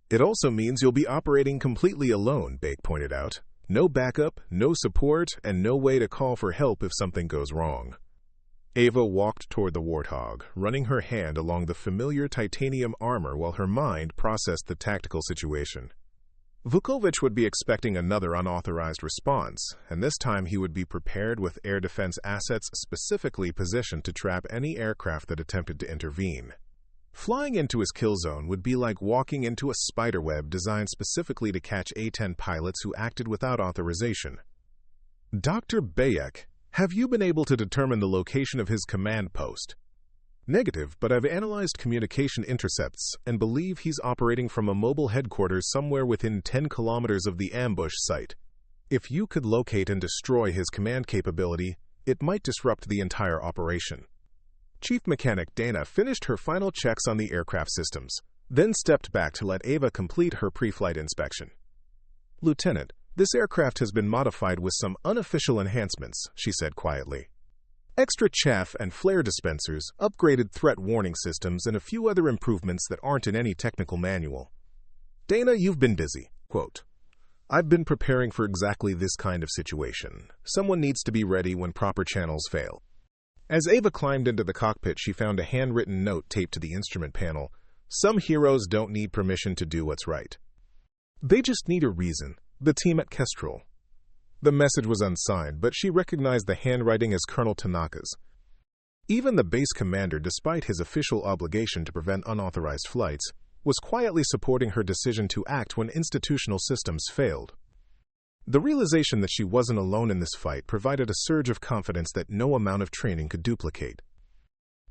"It also means you'll be operating completely alone," Bake pointed out. "No backup, no support, and no way to call for help if something goes wrong." Ava walked toward the Warthog, running her hand along the familiar titanium armor while her mind processed the tactical situation. Vukovic would be expecting another unauthorized response, and this time he would be prepared with air defense assets specifically positioned to trap any aircraft that attempted to intervene. Flying into his kill zone would be like walking into a spiderweb designed specifically to catch A-10 pilots who acted without authorization. "Dr. Bayek, have you been able to determine the location of his command post?" "Negative, but I've analyzed communication intercepts and believe he's operating from a mobile headquarters somewhere within 10 kilometers of the ambush site. If you could locate and destroy his command capability, it might disrupt the entire operation." Chief Mechanic Dana finished her final checks on the aircraft systems, then stepped back to let Ava complete her pre-flight inspection. "Lieutenant, this aircraft has been modified with some unofficial enhancements," she said quietly. "Extra chaff and flare dispensers, upgraded threat warning systems, and a few other improvements that aren't in any technical manual." "Dana, you've been busy." Quote, "I've been preparing for exactly this kind of situation. Someone needs to be ready when proper channels fail." As Ava climbed into the cockpit, she found a handwritten note taped to the instrument panel. "Some heroes don't need permission to do what's right. They just need a reason. The team at Kestrel." The message was unsigned, but she recognized the handwriting as Colonel Tanaka's. Even the base commander, despite his official obligation to prevent unauthorized flights, was quietly supporting her decision to act when institutional systems failed. The realization that she wasn't alone in this fight provided a surge of confidence that no amount of training could duplicate.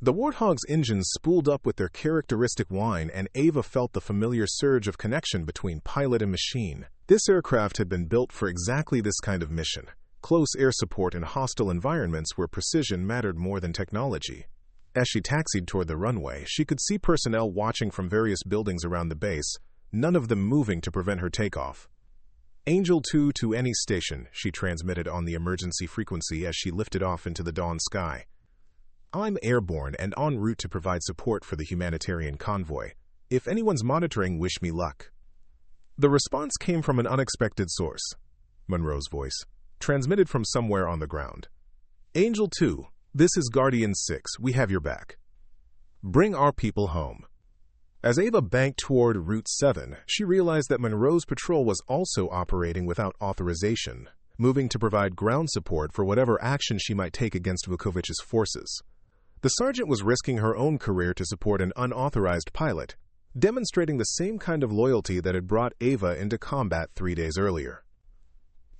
The Warthog's engines spooled up with their characteristic whine, and Ava felt the familiar surge of connection between pilot and machine. This aircraft had been built for exactly this kind of mission: close air support in hostile environments where precision mattered more than technology. As she taxied toward the runway, she could see personnel watching from various buildings around the base, none of them moving to prevent her takeoff. Angel 2 to any station, she transmitted on the emergency frequency as she lifted off into the dawn sky. I'm airborne and en route to provide support for the humanitarian convoy. If anyone's monitoring, wish me luck. The response came from an unexpected source. Monroe's voice, transmitted from somewhere on the ground. Angel 2, this is Guardian 6, we have your back. Bring our people home. As Ava banked toward Route 7, she realized that Monroe's patrol was also operating without authorization, moving to provide ground support for whatever action she might take against Vukovic's forces. The sergeant was risking her own career to support an unauthorized pilot, demonstrating the same kind of loyalty that had brought Ava into combat 3 days earlier.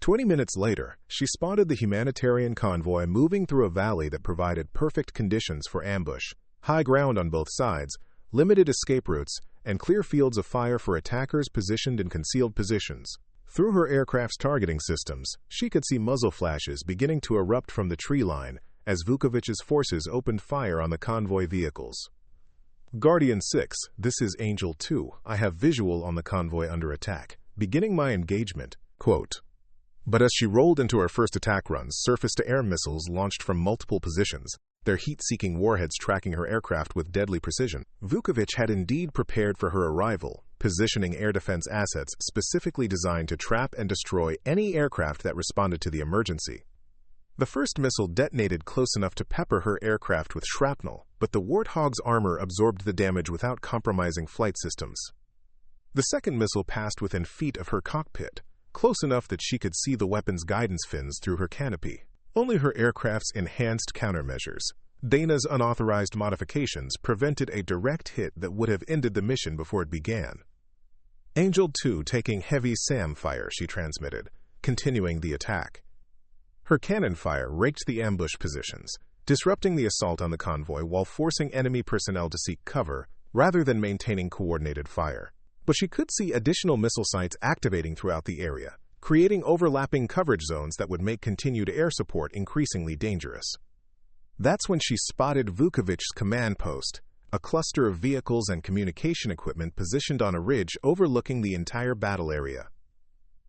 20 minutes later, she spotted the humanitarian convoy moving through a valley that provided perfect conditions for ambush, high ground on both sides, limited escape routes, and clear fields of fire for attackers positioned in concealed positions. Through her aircraft's targeting systems, she could see muzzle flashes beginning to erupt from the tree line as Vukovic's forces opened fire on the convoy vehicles. Guardian 6, this is Angel 2. I have visual on the convoy under attack. Beginning my engagement. Quote. But as she rolled into her first attack runs, surface-to-air missiles launched from multiple positions, their heat-seeking warheads tracking her aircraft with deadly precision. Vukovic had indeed prepared for her arrival, positioning air defense assets specifically designed to trap and destroy any aircraft that responded to the emergency. The first missile detonated close enough to pepper her aircraft with shrapnel, but the Warthog's armor absorbed the damage without compromising flight systems. The second missile passed within feet of her cockpit, close enough that she could see the weapon's guidance fins through her canopy. Only her aircraft's enhanced countermeasures, Dana's unauthorized modifications, prevented a direct hit that would have ended the mission before it began. Angel 2 taking heavy SAM fire, she transmitted, continuing the attack. Her cannon fire raked the ambush positions, disrupting the assault on the convoy while forcing enemy personnel to seek cover rather than maintaining coordinated fire. But she could see additional missile sites activating throughout the area, creating overlapping coverage zones that would make continued air support increasingly dangerous. That's when she spotted Vukovic's command post, a cluster of vehicles and communication equipment positioned on a ridge overlooking the entire battle area.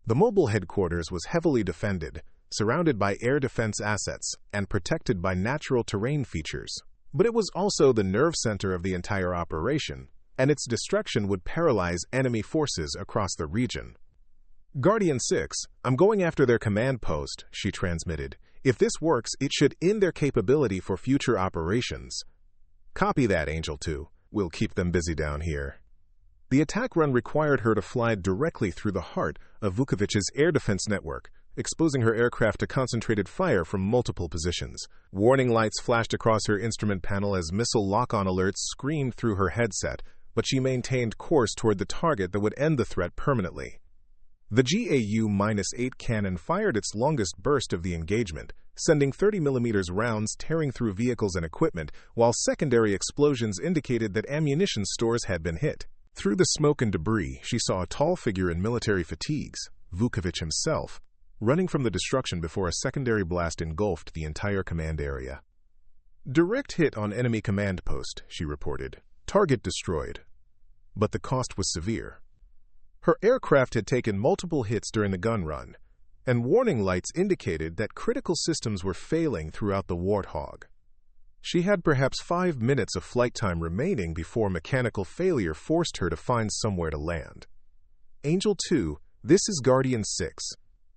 The mobile headquarters was heavily defended, surrounded by air defense assets, and protected by natural terrain features. But it was also the nerve center of the entire operation, and its destruction would paralyze enemy forces across the region. Guardian 6, I'm going after their command post, she transmitted. If this works, it should end their capability for future operations. Copy that, Angel 2. We'll keep them busy down here. The attack run required her to fly directly through the heart of Vukovic's air defense network, exposing her aircraft to concentrated fire from multiple positions. Warning lights flashed across her instrument panel as missile lock-on alerts screamed through her headset, but she maintained course toward the target that would end the threat permanently. The GAU-8 cannon fired its longest burst of the engagement, sending 30mm rounds tearing through vehicles and equipment, while secondary explosions indicated that ammunition stores had been hit. Through the smoke and debris, she saw a tall figure in military fatigues, Vukovic himself, running from the destruction before a secondary blast engulfed the entire command area. Direct hit on enemy command post, she reported. Target destroyed. But the cost was severe. Her aircraft had taken multiple hits during the gun run, and warning lights indicated that critical systems were failing throughout the Warthog. She had perhaps 5 minutes of flight time remaining before mechanical failure forced her to find somewhere to land. Angel 2, this is Guardian 6.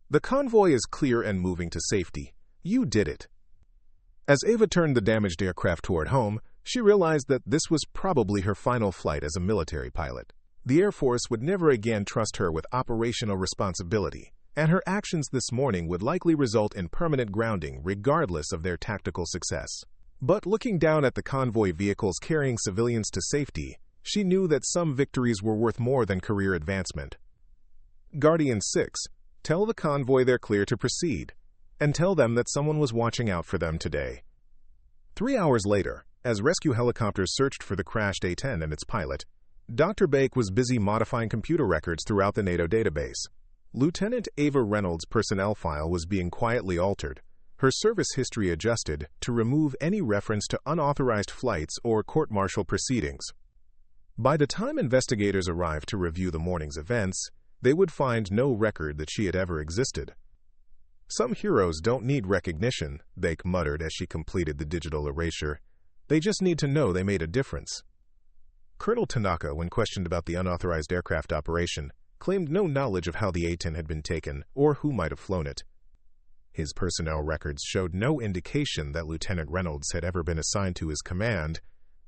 The convoy is clear and moving to safety. You did it. As Ava turned the damaged aircraft toward home, she realized that this was probably her final flight as a military pilot. The Air Force would never again trust her with operational responsibility, and her actions this morning would likely result in permanent grounding regardless of their tactical success. But looking down at the convoy vehicles carrying civilians to safety, she knew that some victories were worth more than career advancement. Guardian 6, tell the convoy they're clear to proceed, and tell them that someone was watching out for them today. 3 hours later, as rescue helicopters searched for the crashed A-10 and its pilot, Dr. Bake was busy modifying computer records throughout the NATO database. Lieutenant Ava Reynolds' personnel file was being quietly altered, her service history adjusted to remove any reference to unauthorized flights or court-martial proceedings. By the time investigators arrived to review the morning's events, they would find no record that she had ever existed. "Some heroes don't need recognition," Bake muttered as she completed the digital erasure. "They just need to know they made a difference." Colonel Tanaka, when questioned about the unauthorized aircraft operation, claimed no knowledge of how the A-10 had been taken or who might have flown it. His personnel records showed no indication that Lieutenant Reynolds had ever been assigned to his command,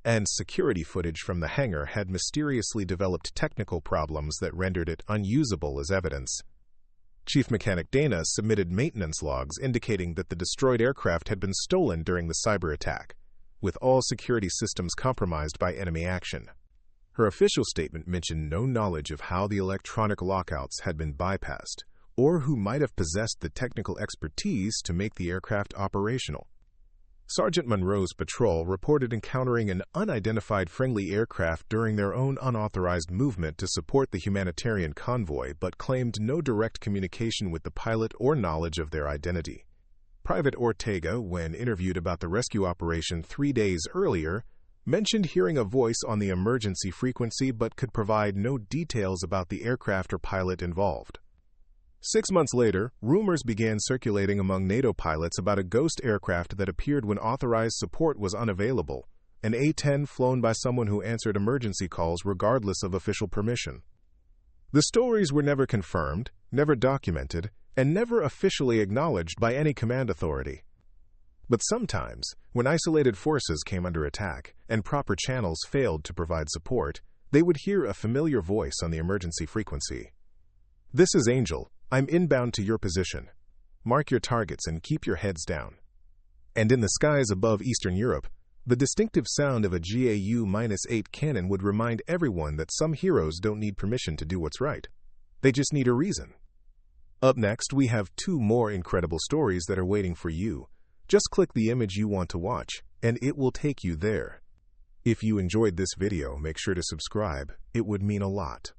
and security footage from the hangar had mysteriously developed technical problems that rendered it unusable as evidence. Chief Mechanic Dana submitted maintenance logs indicating that the destroyed aircraft had been stolen during the cyber attack, with all security systems compromised by enemy action. Her official statement mentioned no knowledge of how the electronic lockouts had been bypassed, or who might have possessed the technical expertise to make the aircraft operational. Sergeant Monroe's patrol reported encountering an unidentified friendly aircraft during their own unauthorized movement to support the humanitarian convoy, but claimed no direct communication with the pilot or knowledge of their identity. Private Ortega, when interviewed about the rescue operation 3 days earlier, mentioned hearing a voice on the emergency frequency but could provide no details about the aircraft or pilot involved. 6 months later, rumors began circulating among NATO pilots about a ghost aircraft that appeared when authorized support was unavailable, an A-10 flown by someone who answered emergency calls regardless of official permission. The stories were never confirmed, never documented, and never officially acknowledged by any command authority. But sometimes, when isolated forces came under attack and proper channels failed to provide support, they would hear a familiar voice on the emergency frequency. "This is Angel. I'm inbound to your position. Mark your targets and keep your heads down." And in the skies above Eastern Europe, the distinctive sound of a GAU-8 cannon would remind everyone that some heroes don't need permission to do what's right. They just need a reason. Up next, we have 2 more incredible stories that are waiting for you. Just click the image you want to watch, and it will take you there. If you enjoyed this video, make sure to subscribe. It would mean a lot.